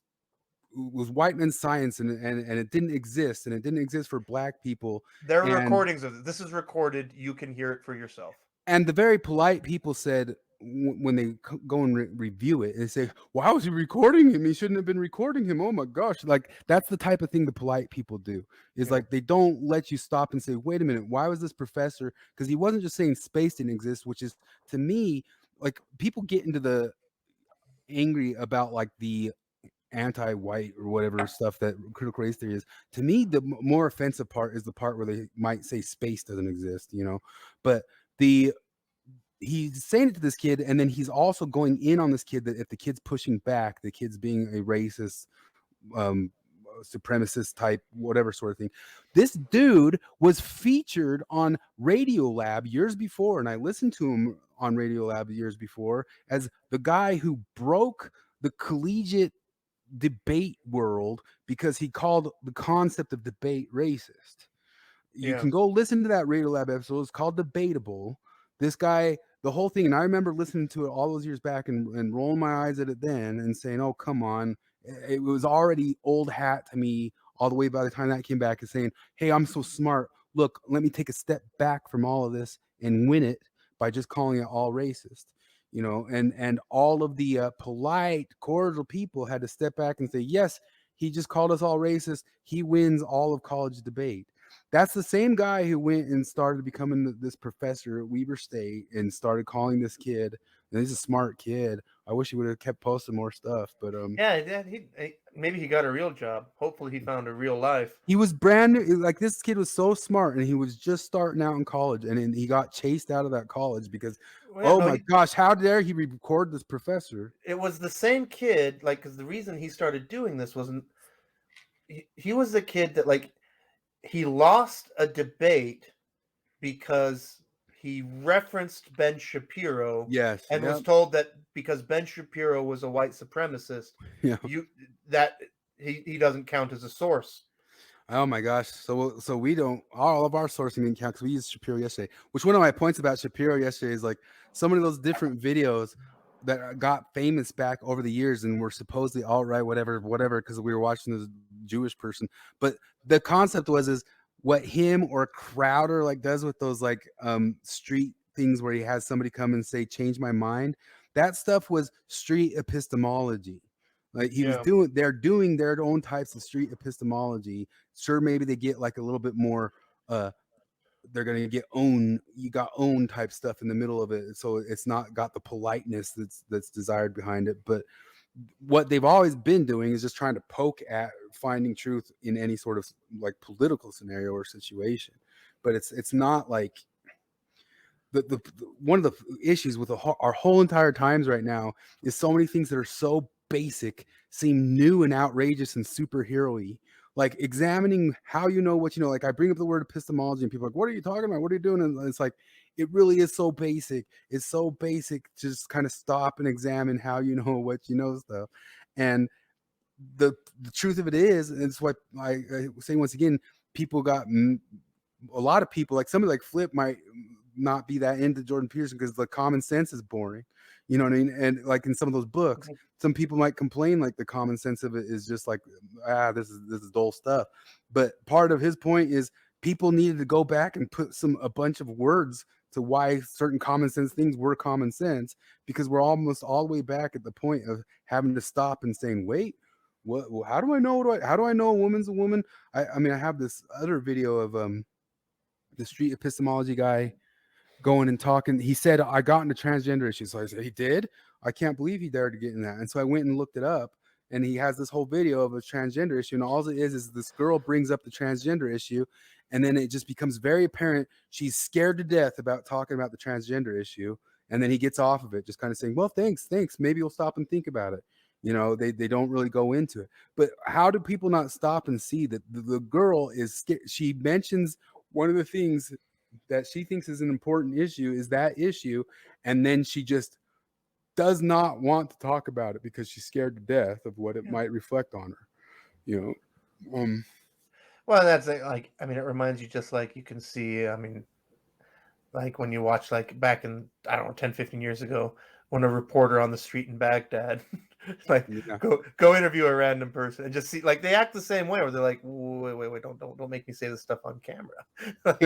science, and it didn't exist, and it didn't exist for black people. There are recordings of this is recorded. You can hear it for yourself. And the very polite people said, when they go and review it, they say, why was he recording him? He shouldn't have been recording him. Oh my gosh. Like, that's the type of thing the polite people do, is like, they don't let you stop and say, wait a minute, why was this professor? Because he wasn't just saying space didn't exist, which is, to me, like, people get into the angry about like the anti-white or whatever stuff that critical race theory is. To me, the more offensive part is the part where they might say space doesn't exist, but he's saying it to this kid, and then he's also going in on this kid that if the kid's pushing back, the kid's being a racist, supremacist type, whatever sort of thing. This dude was featured on Radiolab years before, and I listened to him on Radiolab years before as the guy who broke the collegiate debate world because he called the concept of debate racist. You can go listen to that Radiolab episode. It's called Debatable. This guy, the whole thing. And I remember listening to it all those years back and rolling my eyes at it then and saying, oh, come on. It was already old hat to me all the way by the time that came back and saying, hey, I'm so smart. Look, let me take a step back from all of this and win it by just calling it all racist. You know, and all of the polite, cordial people had to step back and say, yes, he just called us all racist. He wins all of college debate. That's the same guy who went and started becoming this professor at Weber State and started calling this kid, and he's a smart kid. I wish he would have kept posting more stuff, but Yeah, maybe he got a real job. Hopefully he found a real life. he was brand new. Like, this kid was so smart, and he was just starting out in college, and then he got chased out of that college because, Well, no, gosh, how dare he record this professor? it was the same kid, like, because the reason he started doing this wasn't he was the kid that, like, he lost a debate because he referenced Ben Shapiro Yes, and was yep, told that because Ben Shapiro was a white supremacist, yeah. he doesn't count as a source. Oh my gosh. So we don't, all of our sourcing didn't count because we used Shapiro yesterday, which one of my points about Shapiro yesterday is like so many of those different videos that got famous back over the years and were supposedly all right, whatever, because we were watching this Jewish person. But the concept is what him or Crowder like does with those like street things where he has somebody come and say, change my mind. That stuff was street epistemology. Like they're doing their own types of street epistemology. Sure, maybe they get like a little bit more they're gonna get you got own type stuff in the middle of it, so it's not got the politeness that's desired behind it. But what they've always been doing is just trying to poke at finding truth in any sort of like political scenario or situation. But it's not like the one of the issues with our whole entire times right now is so many things that are so basic seem new and outrageous and superhero-y. Like examining how you know what you know. Like I bring up the word epistemology and people are like, what are you talking about? What are you doing? And it's like, it really is so basic. It's so basic to just kind of stop and examine how you know what you know stuff. And the truth of it is, and it's what I say once again, people got a lot of people, like somebody like Flip might not be that into Jordan Peterson because the common sense is boring. You know what I mean? And like in some of those books, some people might complain like the common sense of it is just like, this is dull stuff. But part of his point is people needed to go back and put a bunch of words to why certain common sense things were common sense, because we're almost all the way back at the point of having to stop and saying, wait, what? How do I know? How do I know a woman's a woman? I mean, I have this other video of the street epistemology guy going and talking. He said, I got into transgender issues. So I said, he did? I can't believe he dared to get in that. And so I went and looked it up, and he has this whole video of a transgender issue. And all it is this girl brings up the transgender issue, and then it just becomes very apparent she's scared to death about talking about the transgender issue. And then he gets off of it, just kind of saying, well, thanks. Maybe you'll stop and think about it. You know, they don't really go into it. But how do people not stop and see that the girl is scared? She mentions one of the things that she thinks is an important issue is that issue, and then she just does not want to talk about it because she's scared to death of what it might reflect on her, you know. Well, that's like, I mean, it reminds you, just like you can see, I mean, like when you watch, like back in, I don't know, 10, 15 years ago, when a reporter on the street in Baghdad, like go interview a random person and just see, like they act the same way, where they're like, wait, don't make me say this stuff on camera. Like,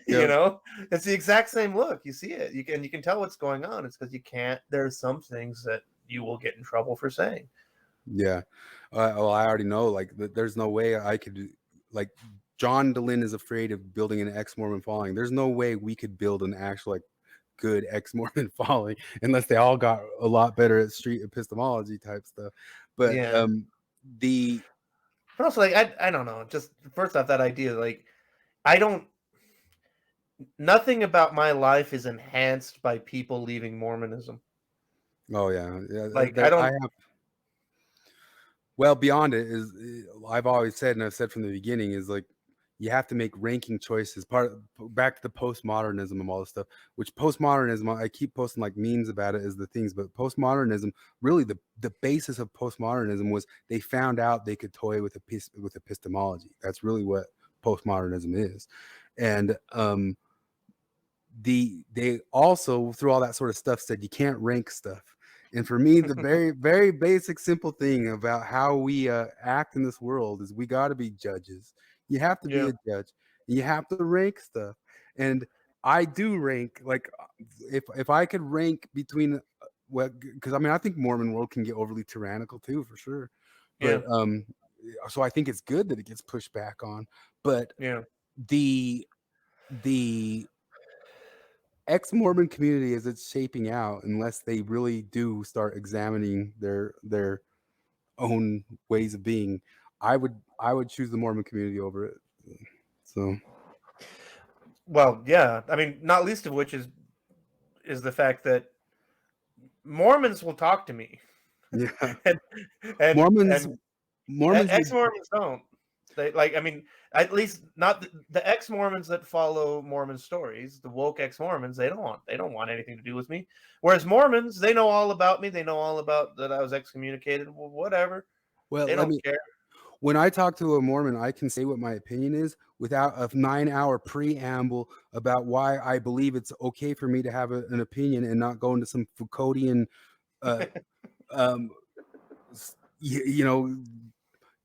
you know, it's the exact same look. You see it, you can tell what's going on. It's because you can't. There's some things that you will get in trouble for saying. Yeah, well, I already know. Like, there's no way I could, like, John DeLynn is afraid of building an ex-Mormon following. There's no way we could build an actual like good ex-Mormon following unless they all got a lot better at street epistemology type stuff. But but also, like, I don't know, just first off, that idea, like, nothing about my life is enhanced by people leaving Mormonism. Oh yeah, like well, beyond it is, I've always said, and I've said from the beginning, is like you have to make ranking choices. Back to the postmodernism of all this stuff, which postmodernism, I keep posting like memes about it as the things, but postmodernism, really the basis of postmodernism was they found out they could toy with epistemology. That's really what postmodernism is. And they also, through all that sort of stuff, said you can't rank stuff. And for me, the very, very basic, simple thing about how we act in this world is we got to be judges. You have to be a judge. You have to rank stuff. And I do rank, like, if I could rank between, well, because I mean, I think Mormon world can get overly tyrannical too, for sure. But so I think it's good that it gets pushed back on. But the ex-Mormon community, as it's shaping out, unless they really do start examining their own ways of being, I would choose the Mormon community over it. So, well, yeah, I mean, not least of which is the fact that Mormons will talk to me. yeah, and Mormons ex-Mormons don't. They, like, I mean, at least not the ex-Mormons that follow Mormon stories, the woke ex-Mormons, they don't want anything to do with me. Whereas Mormons, they know all about me. They know all about that I was excommunicated. Well, whatever. Well, they don't care. When I talk to a Mormon, I can say what my opinion is without a 9-hour preamble about why I believe it's okay for me to have an opinion and not go into some Foucauldian,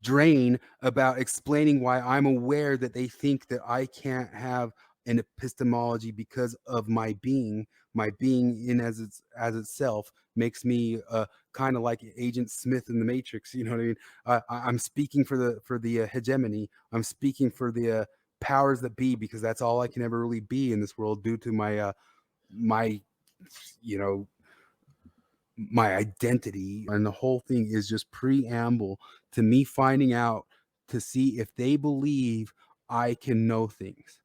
drain about explaining why I'm aware that they think that I can't have an epistemology because of my being in as itself makes me kind of like Agent Smith in the Matrix. You know what I mean? I'm speaking for the hegemony. I'm speaking for the powers that be, because that's all I can ever really be in this world due to my my identity. And the whole thing is just preamble to me finding out to see if they believe I can know things.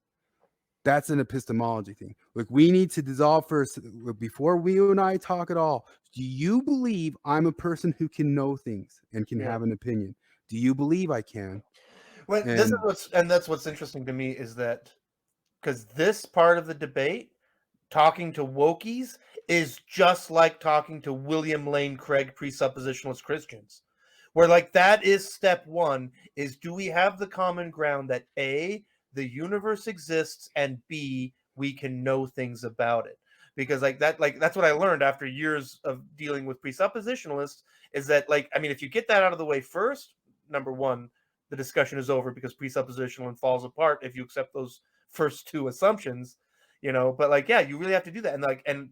That's an epistemology thing. Like, we need to dissolve first before you and I talk at all. Do you believe I'm a person who can know things and can have an opinion? Do you believe I can? Well, that's what's interesting to me is that, because this part of the debate, talking to wokies, is just like talking to William Lane Craig presuppositionalist Christians, where, like, that is step one, is do we have the common ground that A, the universe exists, and B, we can know things about it? Because that's what I learned after years of dealing with presuppositionalists, is that, like, I mean, if you get that out of the way first, number one, the discussion is over, because presuppositional falls apart if you accept those first two assumptions. But, like, yeah, you really have to do that. And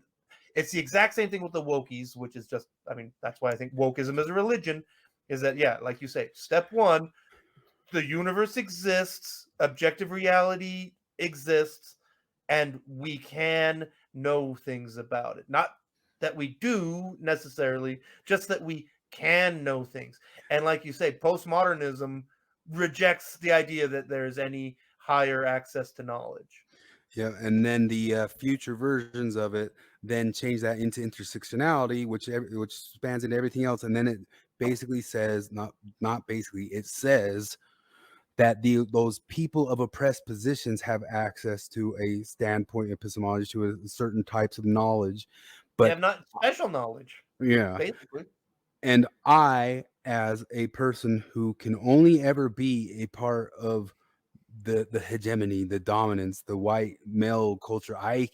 it's the exact same thing with the wokies, which is just, I mean, that's why I think wokeism is a religion, is that, yeah, like you say, step one, the universe exists, objective reality exists, and we can know things about it. Not that we do necessarily, just that we can know things. And like you say, postmodernism rejects the idea that there's any higher access to knowledge. Yeah, and then the future versions of it then change that into intersectionality, which spans into everything else, and then it basically says, not basically, it says that those people of oppressed positions have access to a standpoint epistemology, to certain types of knowledge, but they have not special knowledge. Yeah, basically. And I, as a person who can only ever be a part of the hegemony, the dominance, the white male culture, I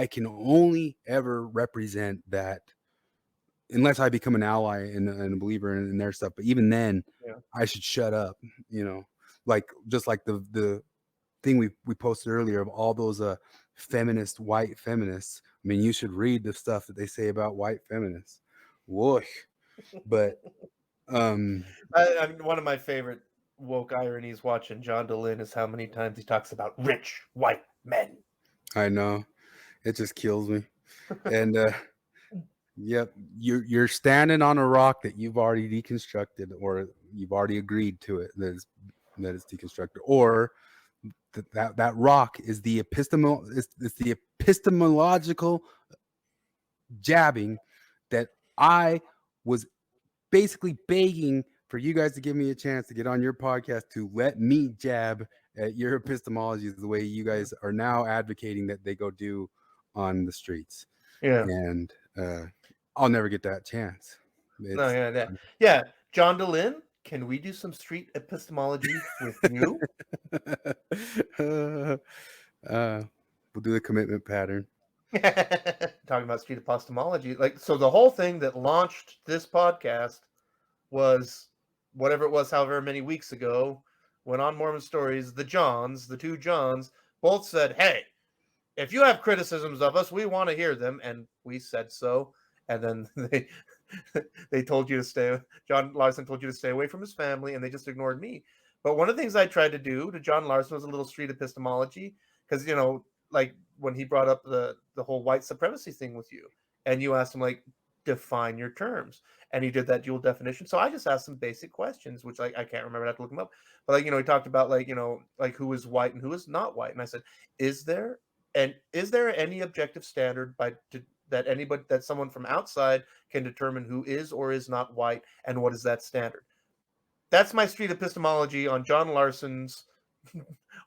can only ever represent that unless I become an ally and a believer in their stuff. But even then, I should shut up, like just like the thing we posted earlier of all those white feminists. I mean, you should read the stuff that they say about white feminists. Whoosh. But I mean, one of my favorite woke ironies watching John DeLynn is how many times he talks about rich white men. I know, it just kills me. And yep, you're standing on a rock that you've already deconstructed, or you've already agreed to it that is deconstructed, or that rock is the epistemological jabbing that I was basically begging for you guys to give me a chance to get on your podcast to let me jab at your epistemology the way you guys are now advocating that they go do on the streets. And I'll never get that chance. Yeah. John DeLynn, can we do some street epistemology with you? We'll do the commitment pattern. Talking about street epistemology, like, so the whole thing that launched this podcast was whatever it was, however many weeks ago, when on Mormon Stories, the two Johns, both said, "Hey, if you have criticisms of us, we want to hear them," and we said so. And then they told you to stay. John Larson told you to stay away from his family, and they just ignored me. But one of the things I tried to do to John Larson was a little street epistemology, because, you know, like when he brought up the whole white supremacy thing with you, and you asked him, like, define your terms, and he did that dual definition. So I just asked some basic questions, which, like, I can't remember, I have to look them up, but, like, you know, he talked about, like, you know, like, who is white and who is not white, and I said, is there any objective standard that someone from outside can determine who is or is not white, and what is that standard? That's my street epistemology on John Larson's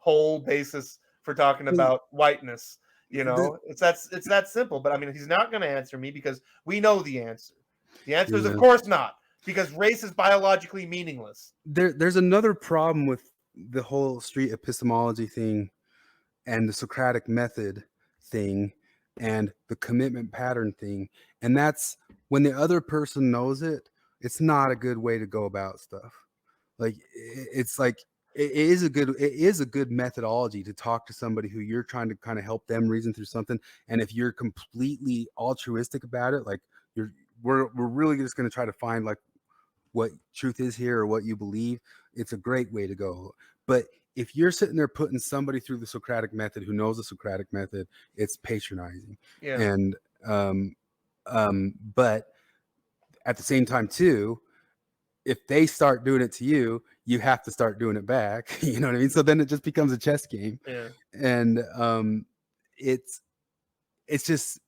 whole basis for talking about whiteness. You know, it's that simple. But I mean, he's not going to answer me because we know the answer. The answer is, of course not, because race is biologically meaningless. There's another problem with the whole street epistemology thing and the Socratic method thing and the commitment pattern thing. And that's when the other person knows it, it's not a good way to go about stuff. Like, it's like, it is a good methodology to talk to somebody who you're trying to kind of help them reason through something. And if you're completely altruistic about it, like we're really just going to try to find like what truth is here or what you believe, it's a great way to go. But if you're sitting there putting somebody through the Socratic method who knows the Socratic method, it's patronizing. Yeah. And but at the same time too, if they start doing it to you, you have to start doing it back. You know what I mean? So then it just becomes a chess game. Yeah. And it's just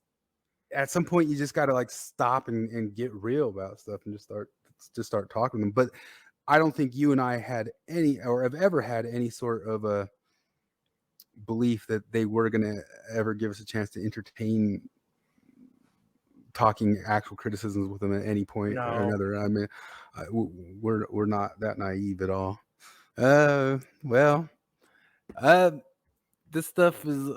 at some point you just got to like stop and get real about stuff and just start talking to them. But I don't think you and I had any, or have ever had any sort of a belief that they were going to ever give us a chance to entertain talking actual criticisms with them at any point or another. I mean, we're not that naive at all. This stuff is,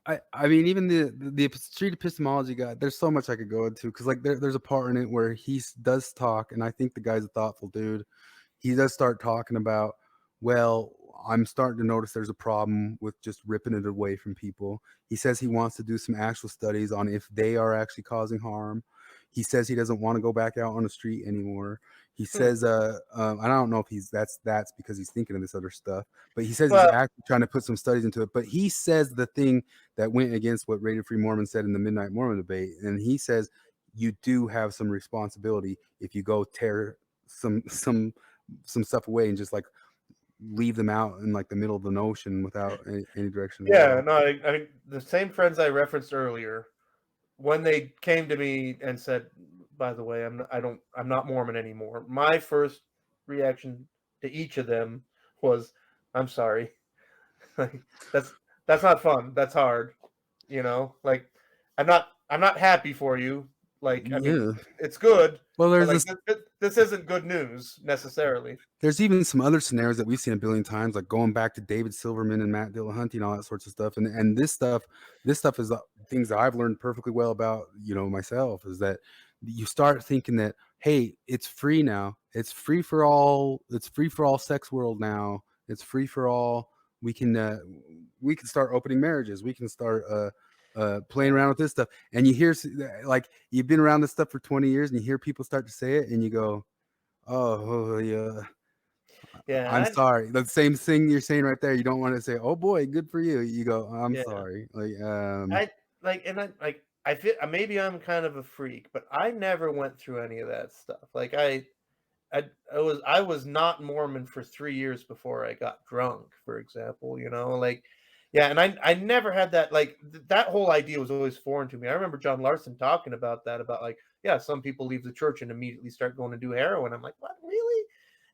I mean, even the street epistemology guy, there's so much I could go into, because like there's a part in it where he does talk, and I think the guy's a thoughtful dude. He does start talking about, well, I'm starting to notice there's a problem with just ripping it away from people. He says he wants to do some actual studies on if they are actually causing harm. He says he doesn't want to go back out on the street anymore. He says, I don't know if that's because he's thinking of this other stuff, but he says he's actually trying to put some studies into it. But he says the thing that went against what Rated Free Mormon said in the Midnight Mormon debate, and he says you do have some responsibility if you go tear some stuff away and just like leave them out in like the middle of the ocean without any direction. Yeah, no, I mean, the same friends I referenced earlier, when they came to me and said, by the way, I'm not Mormon anymore, my first reaction to each of them was, I'm sorry. Like, that's not fun. That's hard. You know, like, I'm not happy for you. Like, I mean, it's good. Well, there's like, this isn't good news necessarily. There's even some other scenarios that we've seen a billion times, like going back to David Silverman and Matt Dillahunty and all that sorts of stuff. And this stuff is things that I've learned perfectly well about, you know, myself, is that you start thinking that, hey, it's free now. It's free for all. It's free for all sex world now. It's free for all. We can start opening marriages. We can start playing around with this stuff. And you hear, like, you've been around this stuff for 20 years and you hear people start to say it and you go, oh yeah, I'm sorry. The same thing you're saying right there. You don't want to say, oh boy, good for you. You go, I'm sorry. I feel maybe I'm kind of a freak, but I never went through any of that stuff. Like I was not Mormon for 3 years before I got drunk, for example, you know, like, yeah. And I never had that, like, that whole idea was always foreign to me. I remember John Larson talking about that, about like, yeah, some people leave the church and immediately start going to do heroin. I'm like, what, really?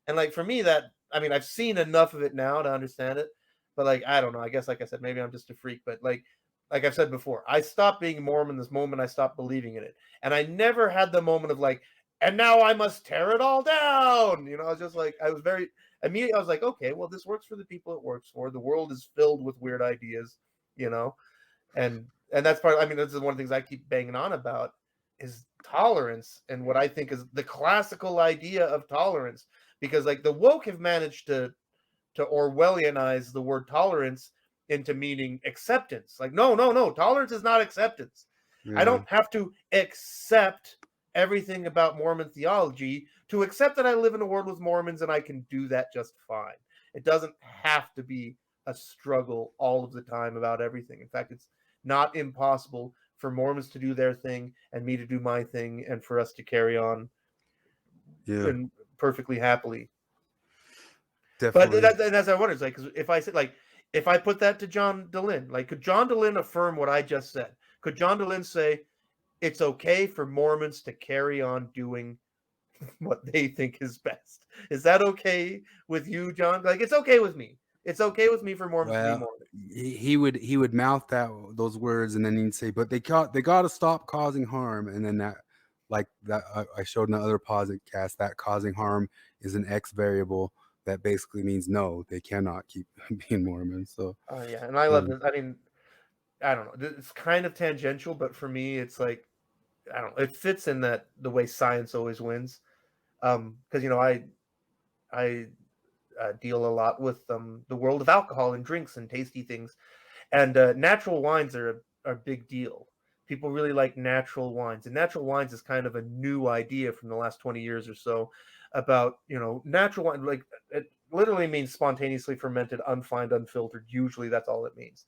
And like, for me, that, I mean, I've seen enough of it now to understand it, but like, I don't know, I guess, like I said, maybe I'm just a freak, but like I've said before, I stopped being Mormon this moment I stopped believing in it. And I never had the moment of like, and now I must tear it all down. You know, I was just like, I was very immediately, I was like, okay, well, this works for the people it works for. The world is filled with weird ideas. you know, and that's part. I mean, this is one of the things I keep banging on about is tolerance, and what I think is the classical idea of tolerance, because like the woke have managed to Orwellianize the word tolerance into meaning acceptance. Like, no, tolerance is not acceptance. I don't have to accept everything about Mormon theology to accept that I live in a world with Mormons and I can do that just fine. It doesn't have to be a struggle all of the time about everything. In fact, it's not impossible for Mormons to do their thing and me to do my thing, and for us to carry on and perfectly happily. Definitely. But that's what I wonder. Like, because if I said, like, if I put that to John Dehlin, like, could John Dehlin affirm what I just said? Could John Dehlin say it's okay for Mormons to carry on doing what they think is best? Is that okay with you, John? Like, it's okay with me. It's okay with me for Mormons to be Mormon. He would mouth those words, and then he'd say, "But they got to stop causing harm." And then that, like that, I showed in the other podcast that causing harm is an X variable that basically means no, they cannot keep being Mormon. So, oh yeah, and I love this. I mean, I don't know. It's kind of tangential, but for me, it's like, I don't know. It fits in that the way science always wins. Because I deal a lot with the world of alcohol and drinks and tasty things, and natural wines are a big deal. People really like natural wines, and natural wines is kind of a new idea from the last 20 years or so about, natural wine. Like, it literally means spontaneously fermented, unfined, unfiltered. Usually that's all it means.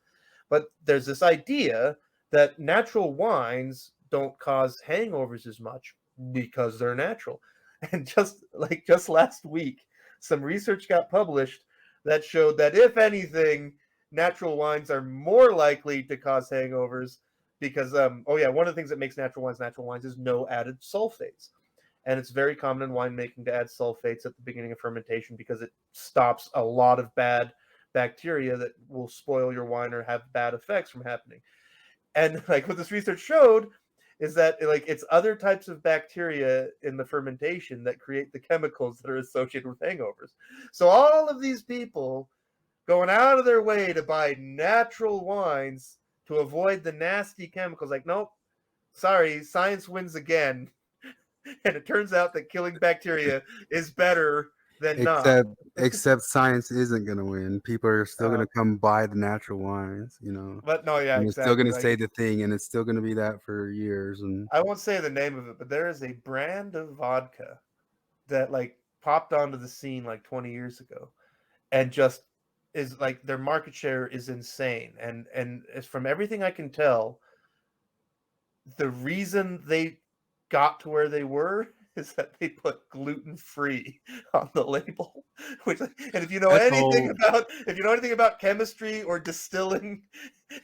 But there's this idea that natural wines don't cause hangovers as much because they're natural. And just last week, some research got published that showed that, if anything, natural wines are more likely to cause hangovers because, one of the things that makes natural wines is no added sulfates. And it's very common in winemaking to add sulfates at the beginning of fermentation because it stops a lot of bad bacteria that will spoil your wine or have bad effects from happening. And like what this research showed is that, like, it's other types of bacteria in the fermentation that create the chemicals that are associated with hangovers. So all of these people going out of their way to buy natural wines to avoid the nasty chemicals, like, nope, sorry, science wins again. And it turns out that killing bacteria is better than not. Except science isn't going to win. People are still going to come buy the natural wines, But no, yeah, and exactly. It's still going to say the thing, and it's still going to be that for years. And I won't say the name of it, but there is a brand of vodka that like popped onto the scene like 20 years ago, and just is like, their market share is insane. And it's, from everything I can tell, the reason they got to where they were is that they put gluten-free on the label. And if you know anything about chemistry or distilling,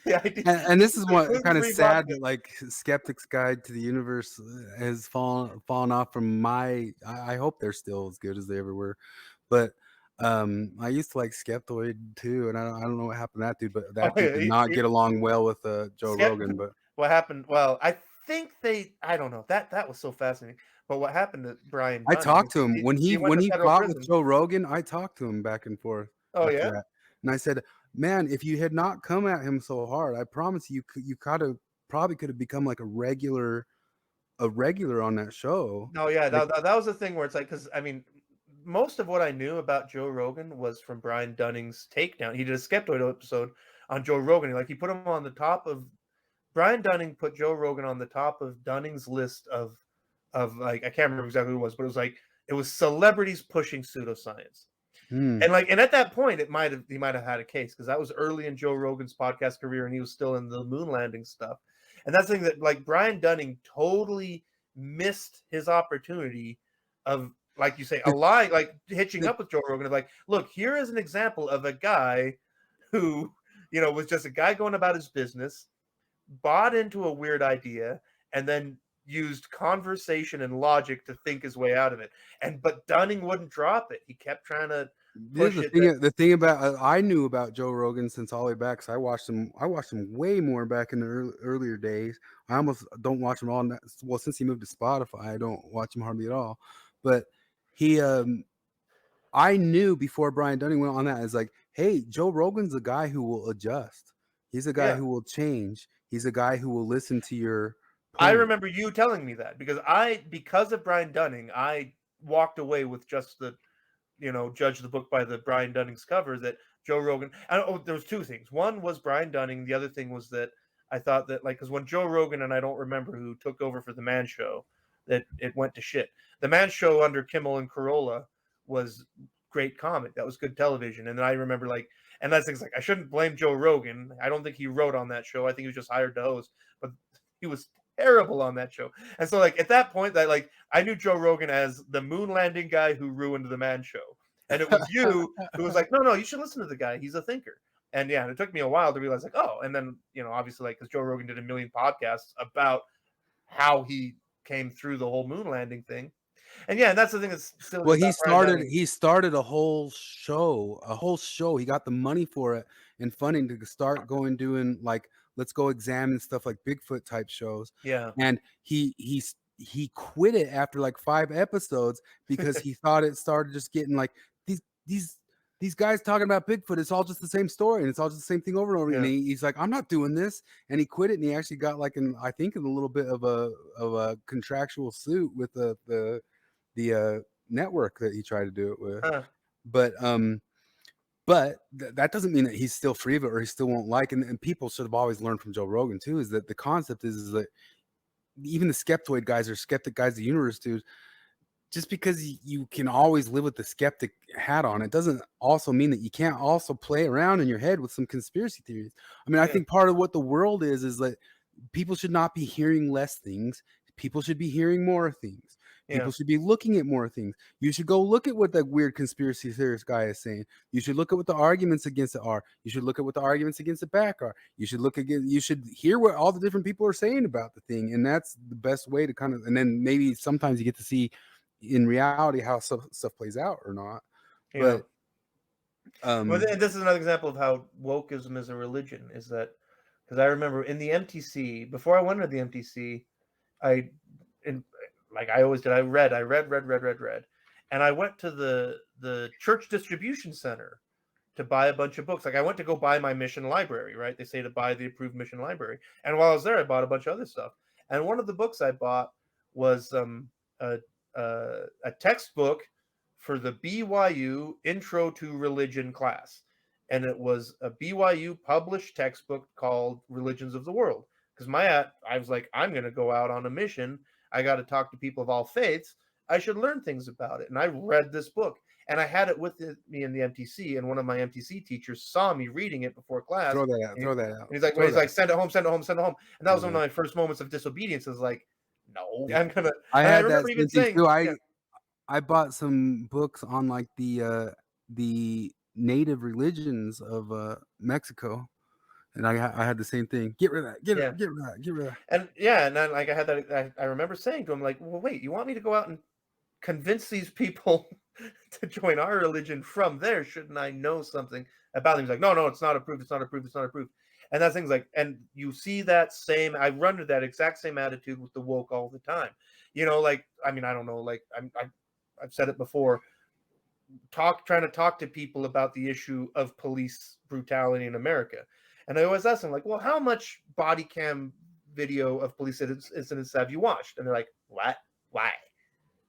the idea, and this is what kind of sad that, like, Skeptic's Guide to the Universe has fallen off from my. I hope they're still as good as they ever were, but I used to like Skeptoid too, and I don't know what happened to that dude, but that dude did not get along well with Joe Rogan. But what happened? Well, I think I don't know. That was so fascinating. But what happened to Brian Dunning? I talked to him when he fought with Joe Rogan. I talked to him back and forth. Oh yeah, and I said, man, if you had not come at him so hard, I promise you probably could have become like a regular on that show. No, yeah, that was the thing where it's like, because I mean, most of what I knew about Joe Rogan was from Brian Dunning's takedown. He did a Skeptoid episode on Joe Rogan. He put him on the top of. Brian Dunning put Joe Rogan on the top of Dunning's list of like, I can't remember exactly who it was, but it was celebrities pushing pseudoscience. And at that point, he might have had a case, because that was early in Joe Rogan's podcast career, and he was still in the moon landing stuff. And that's the thing, that like Brian Dunning totally missed his opportunity of, like you say, a lie, like hitching up with Joe Rogan, of like, look, here is an example of a guy who, was just a guy going about his business, bought into a weird idea, and then used conversation and logic to think his way out of it. But Dunning wouldn't drop it. He kept trying to push it. The thing about I knew about Joe Rogan since all the way back, because I watched him way more back in the earlier days. I almost don't watch him all. Well, since he moved to Spotify, I don't watch him hardly at all. But he, I knew before Brian Dunning went on that, it's like, hey, Joe Rogan's a guy who will adjust. He's a guy Yeah. who will change. He's a guy who will listen to your I point. remember you telling me that because of Brian Dunning, I walked away with just the, judge the book by the Brian Dunning's cover that Joe Rogan. There was two things. One was Brian Dunning. The other thing was that I thought that, like, because when Joe Rogan, and I don't remember who took over for the Man Show, that it went to shit. The Man Show under Kimmel and Carolla was great comic. That was good television. And then I remember, like, and that's things like, I shouldn't blame Joe Rogan. I don't think he wrote on that show. I think he was just hired to host, but he was terrible on that show. And so, like, at that point, that, like, I knew Joe Rogan as the moon landing guy who ruined the Man Show. And it was you who was like, no, you should listen to the guy. He's a thinker. And yeah, and it took me a while to realize, like, oh, and then, obviously, like, because Joe Rogan did a million podcasts about how he came through the whole moon landing thing. And yeah, and that's the thing that's still. Well, he started a whole show. He got the money for it and funding to start doing like, let's go examine stuff like Bigfoot type shows. Yeah. And he quit it after like 5 episodes because he thought it started just getting like these guys talking about Bigfoot. It's all just the same story and it's all just the same thing over and over. Yeah. And he's like, I'm not doing this. And he quit it. And he actually got like I think in a little bit of a contractual suit with the network that he tried to do it with. But that doesn't mean that he's still free of it or he still won't like. And people should have always learned from Joe Rogan too, is that the concept is that even the skeptoid guys or skeptic guys, the universe dudes, just because you can always live with the skeptic hat on, it doesn't also mean that you can't also play around in your head with some conspiracy theories. I mean, I think part of what the world is that people should not be hearing less things. People should be hearing more things. People should be looking at more things. You should go look at what that weird conspiracy theorist guy is saying. You should look at what the arguments against it are. You should look at what the arguments against it back are. You should hear what all the different people are saying about the thing. And that's the best way to kind of, and then maybe sometimes you get to see in reality how stuff plays out or not. Yeah. But well, and this is another example of how wokeism is a religion, is that, because I remember in the MTC, before I went to the MTC, like I always did, I read, and I went to the church distribution center to buy a bunch of books. Like I went to go buy my mission library, right? They say to buy the approved mission library, and while I was there, I bought a bunch of other stuff. And one of the books I bought was a textbook for the BYU Intro to Religion class, and it was a BYU published textbook called Religions of the World. Because I was like, I'm going to go out on a mission. I got to talk to people of all faiths. I should learn things about it. And I read this book, and I had it with me in the MTC. And one of my MTC teachers saw me reading it before class. Throw that out. And he's like, send it home. And that was one of my first moments of disobedience. I was like, no, I'm gonna. I had that remember even thing saying, too. I bought some books on like the native religions of Mexico. And I had the same thing. Get rid of that. Get rid of that. And and then like I had that. I remember saying to him, like, well, wait, you want me to go out and convince these people to join our religion from there? Shouldn't I know something about them? He's like, no, it's not approved. It's not approved. It's not approved. And that thing's like, and you see that same. I run into that exact same attitude with the woke all the time. Like, I mean, I don't know. Like, I've said it before. Trying to talk to people about the issue of police brutality in America. And I always ask them, like, well, how much body cam video of police incidents have you watched? And they're like, what? Why?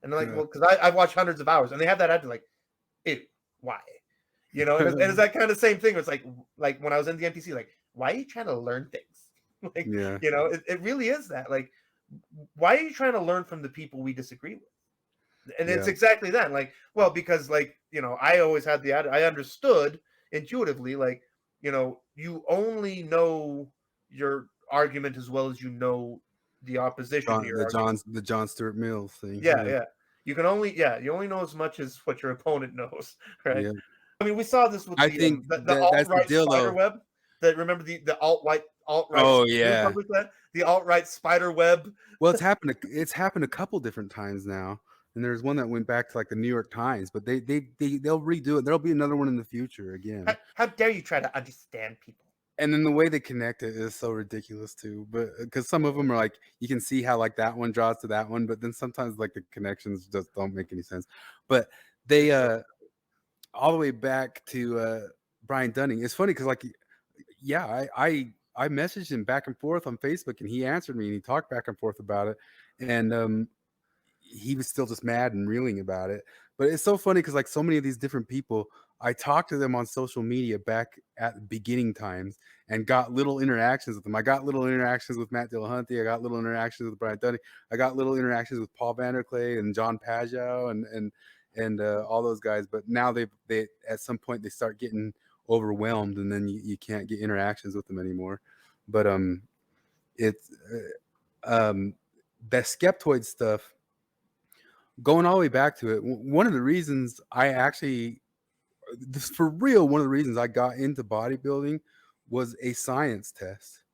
And they're like, well, because I've watched hundreds of hours. And they have that attitude, like, ew, why? And it's that kind of same thing. It's like when I was in the MTC, like, why are you trying to learn things? Like, it really is that. Like, why are you trying to learn from the people we disagree with? And it's exactly that. Like, well, because, like, I always had I understood intuitively, like, you only know your argument as well as you know the opposition. The John Stuart Mill thing. Yeah. You only know as much as what your opponent knows, right? Yeah. I mean, we saw this with the alt-right spider web. Remember the alt-right. Oh yeah. The alt-right spider web. Well, it's happened a couple different times now. And there's one that went back to like the New York Times, but they'll redo it. There'll be another one in the future again. How dare you try to understand people? And then the way they connect it is so ridiculous too. But because some of them are like, you can see how like that one draws to that one, but then sometimes like the connections just don't make any sense. But they all the way back to Brian Dunning. It's funny because like yeah, I messaged him back and forth on Facebook, and he answered me, and he talked back and forth about it, and he was still just mad and reeling about it. But it's so funny because like so many of these different people, I talked to them on social media back at the beginning times and got little interactions with them. I got little interactions with Matt Dillahunty. I got little interactions with Brian Dunning. I got little interactions with Paul Vanderklay and John Pagio and all those guys. But now they at some point they start getting overwhelmed, and then you can't get interactions with them anymore. But it's that skeptoid stuff, going all the way back to it, one of the reasons I actually, for real, one of the reasons I got into bodybuilding was a science test.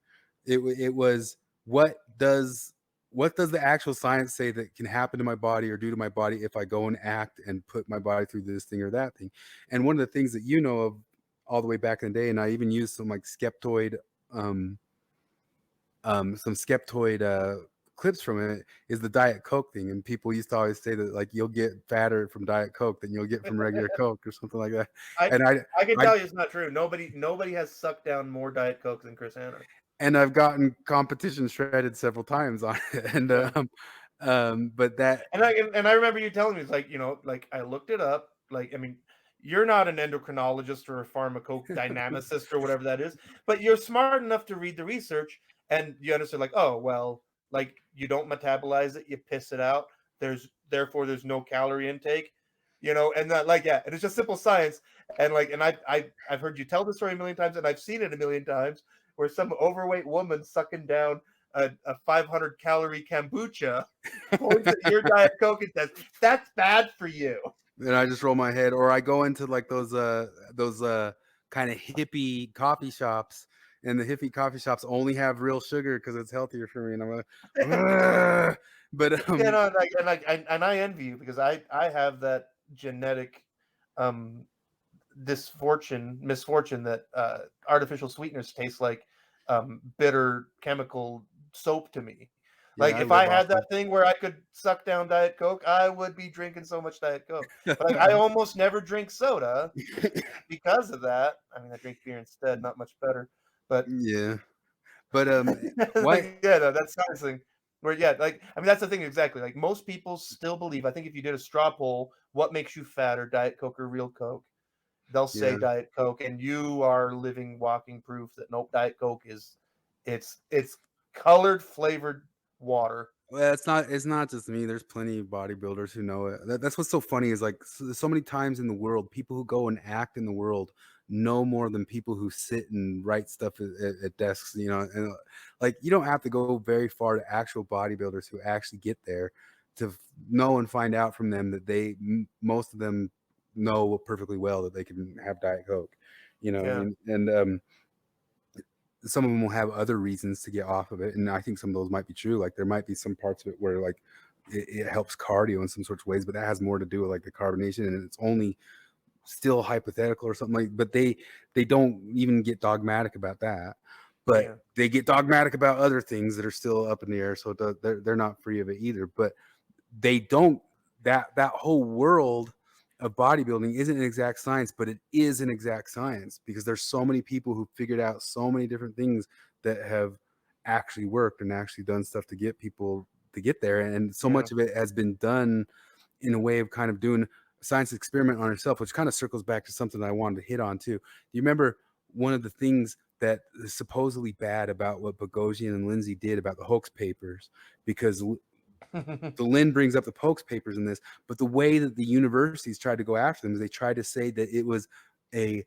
It was, what does the actual science say that can happen to my body or do to my body if I go and act and put my body through this thing or that thing? And one of the things that you know of all the way back in the day, and I even used some like skeptoid clips from it, is the Diet Coke thing. And people used to always say that like you'll get fatter from Diet Coke than you'll get from regular Coke or something like that. I can I- tell you it's not true. Nobody has sucked down more Diet Coke than Chris Hanna. and I've gotten competition shredded several times on it. And but that, And I remember you telling me, it's like, like I looked it up. Like, I mean, you're not an endocrinologist or a pharmacodynamicist or whatever that is, but you're smart enough to read the research and you understand, like, oh well, like you don't metabolize it, you piss it out. Therefore there's no calorie intake, and that, like, yeah, and it's just simple science. And like, and I've heard you tell the story a million times, and I've seen it a million times, where some overweight woman sucking down a 500 calorie kombucha points at your Diet Coke and says, "That's bad for you." and I just roll my head, or I go into like those kind of hippie coffee shops, and the hippie coffee shops only have real sugar because it's healthier for me, and I'm like, "Ugh." But Yeah, no, and I envy you because I have that genetic misfortune that artificial sweeteners taste like bitter chemical soap to me. Yeah, Like I if I live had off that thing where I could suck down Diet Coke, I would be drinking so much Diet Coke. But like, I almost never drink soda because of that. I mean, I drink beer instead, not much better. But yeah, but what? like, yeah, no, that's science thing. Where, yeah, like, I mean, that's the thing exactly. Like, most people still believe. I think if you did a straw poll, what makes you fatter, Diet Coke or real Coke? They'll say Yeah. Diet Coke, and you are living, walking proof that nope, Diet Coke it's colored, flavored water. Well, it's not just me. There's plenty of bodybuilders who know it. That's what's so funny is like so many times in the world, people who go and act in the world know more than people who sit and write stuff at desks, and like you don't have to go very far to actual bodybuilders who actually get there to know and find out from them that most of them know perfectly well that they can have Diet Coke, Yeah. and some of them will have other reasons to get off of it, and I think some of those might be true. Like there might be some parts of it where like it helps cardio in some sorts of ways, but that has more to do with like the carbonation, and it's only still hypothetical or something like. But they don't even get dogmatic about that, but Yeah. they get dogmatic about other things that are still up in the air. So they're not free of it either. But they don't, that whole world of bodybuilding isn't an exact science, but it is an exact science because there's so many people who figured out so many different things that have actually worked and actually done stuff to get people to get there. And so much of it has been done in a way of kind of doing a science experiment on yourself, which kind of circles back to something that I wanted to hit on too. Do you remember one of the things that is supposedly bad about what Bogosian and Lindsay did about the hoax papers? Because the Lynn brings up the Pokes papers in this, but the way that the universities tried to go after them is they tried to say that it was a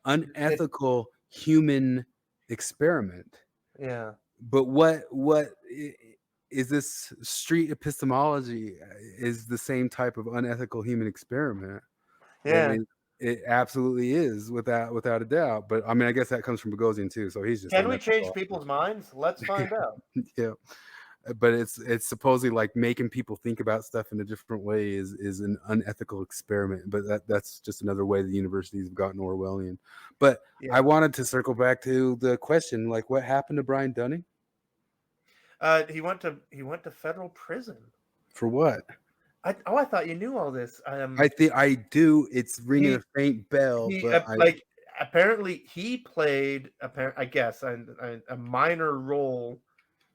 unethical human experiment. Yeah. But what is this? Street epistemology is the same type of unethical human experiment. Yeah. I mean, it absolutely is without a doubt. But I mean, I guess that comes from Bogosian too. So he's just Can we change people's minds? Let's find out. Yeah. But it's supposedly like making people think about stuff in a different way is an unethical experiment. But that's just another way the universities have gotten Orwellian. But Yeah. I wanted to circle back to the question, like, what happened to Brian Dunning? He went to federal prison. For what? I thought you knew all this. I think I do. It's ringing a faint bell, but apparently he played, I guess, a minor role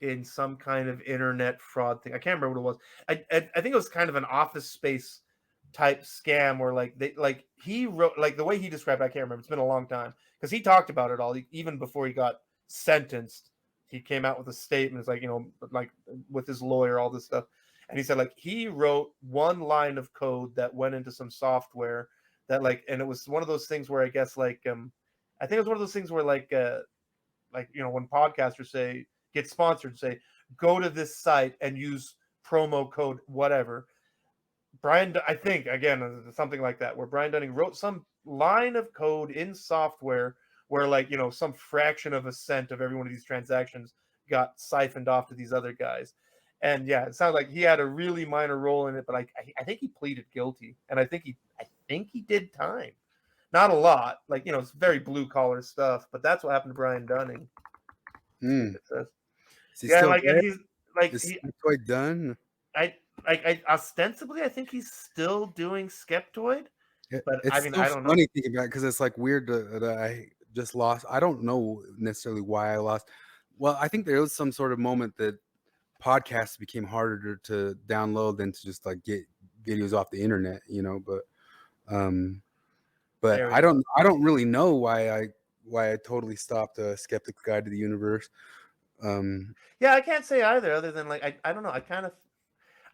in some kind of internet fraud thing. I can't remember what it was. I think it was kind of an Office Space type scam where he wrote, like the way he described it, I can't remember. It's been a long time because he talked about it all even before he got sentenced. He came out with a statement. It's like, like with his lawyer, all this stuff. And he said like he wrote one line of code that went into some software that and it was one of those things where I guess I think it was one of those things where when podcasters get sponsored, say go to this site and use promo code whatever. Brian, I think again something like that, where Brian Dunning wrote some line of code in software where some fraction of a cent of every one of these transactions got siphoned off to these other guys. And yeah, it sounds like he had a really minor role in it, but I think he pleaded guilty, and I think he did time. Not a lot, it's very blue collar stuff, but that's what happened to Brian Dunning. It says. Is he Yeah, still and there? he's Is Skeptoid done? I ostensibly I think he's still doing Skeptoid, but It's I don't know. funny thinking about it because it's weird that I just lost. I don't know necessarily why I lost. Well, I think there was some sort of moment that podcasts became harder to download than to just get videos off the internet, but I don't really know why I totally stopped Skeptic's Guide to the Universe. Yeah, I can't say either, other than I don't know.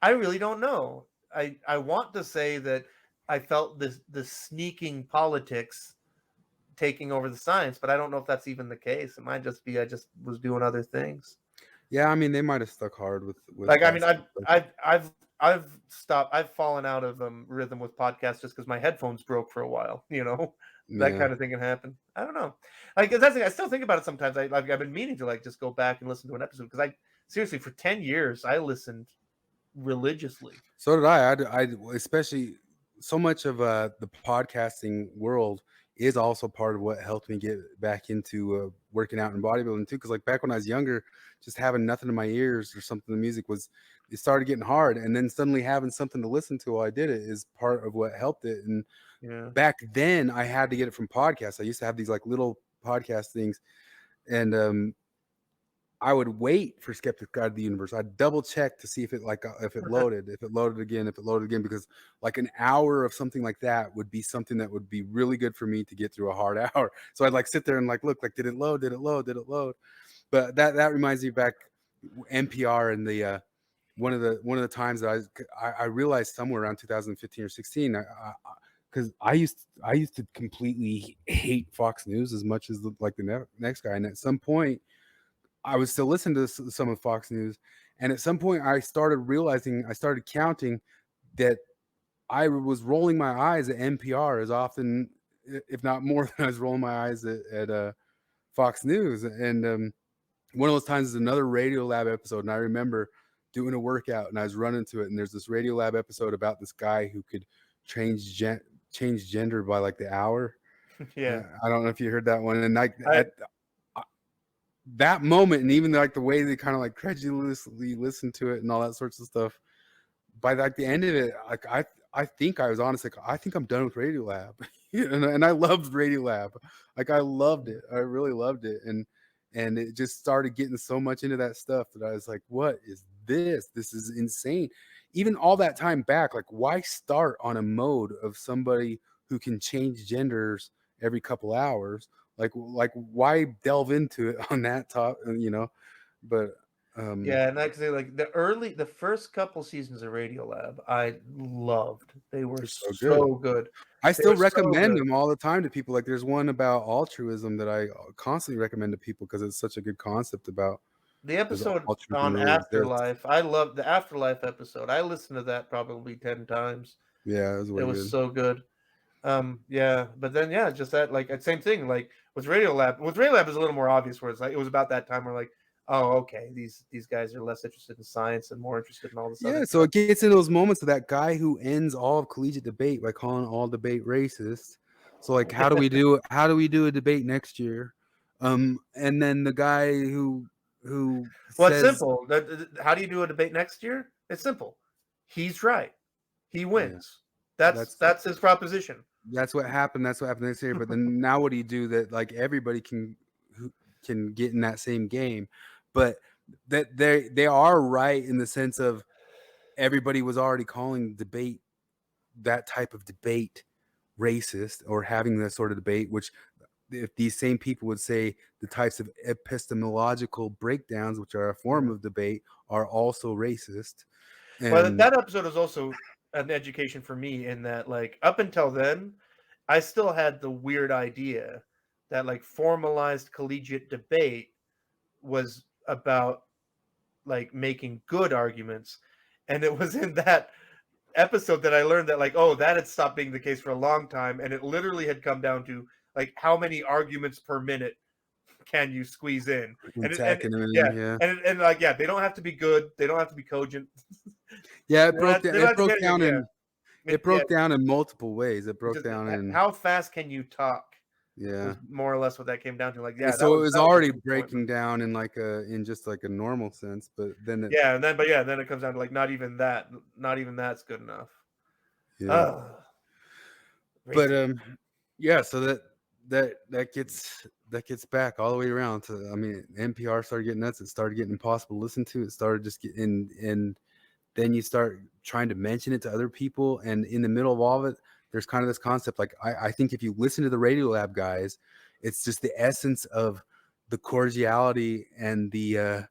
I really don't know. I want to say that I felt the sneaking politics taking over the science, but I don't know if that's even the case. It might just be I just was doing other things. Yeah, I mean they might have stuck hard with I've stopped. I've fallen out of rhythm with podcasts just because my headphones broke for a while. That kind of thing can happen. I don't know. That's I still think about it sometimes. I've been meaning to just go back and listen to an episode because I seriously for 10 years I listened religiously. So did I especially so much of the podcasting world is also part of what helped me get back into working out and bodybuilding too. Because back when I was younger, just having nothing in my ears or something, the music it started getting hard, and then suddenly having something to listen to while I did it is part of what helped it. And back then I had to get it from podcasts. I used to have these little podcast things, and I would wait for Skeptic's Guide to the Universe. I'd double check to see if it loaded, if it loaded again, because an hour of something like that would be something that would be really good for me to get through a hard hour. So I'd sit there and look, did it load? Did it load? Did it load? But that reminds me back NPR and the one of the times that I realized somewhere around 2015 or 16, because I used to completely hate Fox News as much as the next guy, and at some point I was still listening to some of Fox News, and at some point I started counting that I was rolling my eyes at NPR as often, if not more, than I was rolling my eyes at Fox News. And one of those times is another Radiolab episode, and I remember doing a workout and I was running to it, and there's this Radiolab episode about this guy who could change gender by the hour. Yeah, I don't know if you heard that one, and that moment, and even the way they kind of credulously listened to it and all that sorts of stuff, by the end of it, I think I was honest, I think I'm done with Radiolab. And I loved Radiolab. I loved it. I really loved it. And it just started getting so much into that stuff that I was like, what is this? This is insane. Even all that time back, why start on a mode of somebody who can change genders every couple hours? Why delve into it on that top, but yeah, and like I say, the first couple seasons of Radiolab I loved. They were so good. I still recommend them all the time to people. There's one about altruism that I constantly recommend to people because it's such a good concept about the episode on Afterlife. I love the Afterlife episode. I listened to that probably 10 times. Yeah, it was so good. Yeah, but then just that same thing with Radiolab. With Radiolab is a little more obvious, where it was about that time where oh, okay, these guys are less interested in science and more interested in all this. Yeah, so it gets in those moments of that guy who ends all of collegiate debate by calling all debate racist. So how do we do a debate next year? And then the guy who well, it's simple. How do you do a debate next year? It's simple. He's right. He wins. That's his proposition. That's what happened this year. But then now what do you do that like everybody can get in that same game? But that they are right in the sense of everybody was already calling that type of debate racist, or having that sort of debate, which if these same people would say the types of epistemological breakdowns, which are a form of debate, are also racist. Well, And that episode is also an education for me in that, like, up until then, I still had the weird idea that like formalized collegiate debate was about like making good arguments, and it was in that episode that I learned that like, oh, that had stopped being the case for a long time, and it literally had come down to like how many arguments per minute can you squeeze in, and attacking them, yeah, and like yeah, they don't have to be good, they don't have to be cogent. Yeah, They don't have to be anything, yeah. it broke down in multiple ways. It broke Just down in how fast can you talk yeah. was more or less what that came down to. Like, yeah, And so it was that already a key point. breaking down in like in just like a normal sense, but then it, Yeah, and then then it comes down to like not even that's good enough. yeah. Ugh. But yeah, so that gets back all the way around to, I mean, NPR started getting nuts. It started getting impossible to listen to. It started just getting, and then you start trying to mention it to other people, and in the middle of all of it, there's kind of this concept. Like I think if you listen to the Radio Lab guys, it's just the essence of the cordiality and the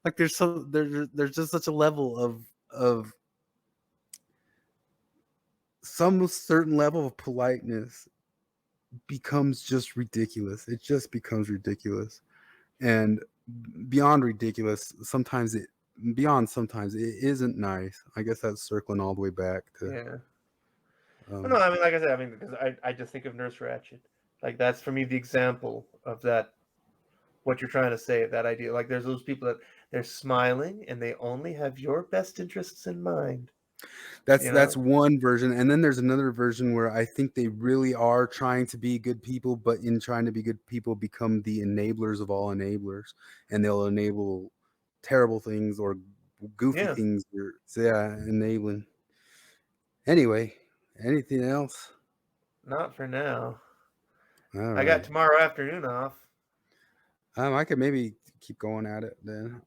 like there's just such a level of some certain level of politeness becomes just ridiculous. It just becomes ridiculous, and beyond ridiculous, sometimes it isn't nice. I guess that's circling all the way back to Yeah. No, I mean, like I said, because I just think of Nurse Ratched. Like, that's for me the example of that, what you're trying to say, that idea. Like, there's those people that they're smiling and they only have your best interests in mind. That's one version, and then there's another version where I think they really are trying to be good people, but in trying to be good people become the enablers of all enablers, and they'll enable terrible things or goofy things. So yeah, enabling. Anyway, anything else? Not for now. All I got tomorrow afternoon off. I could maybe keep going at it then.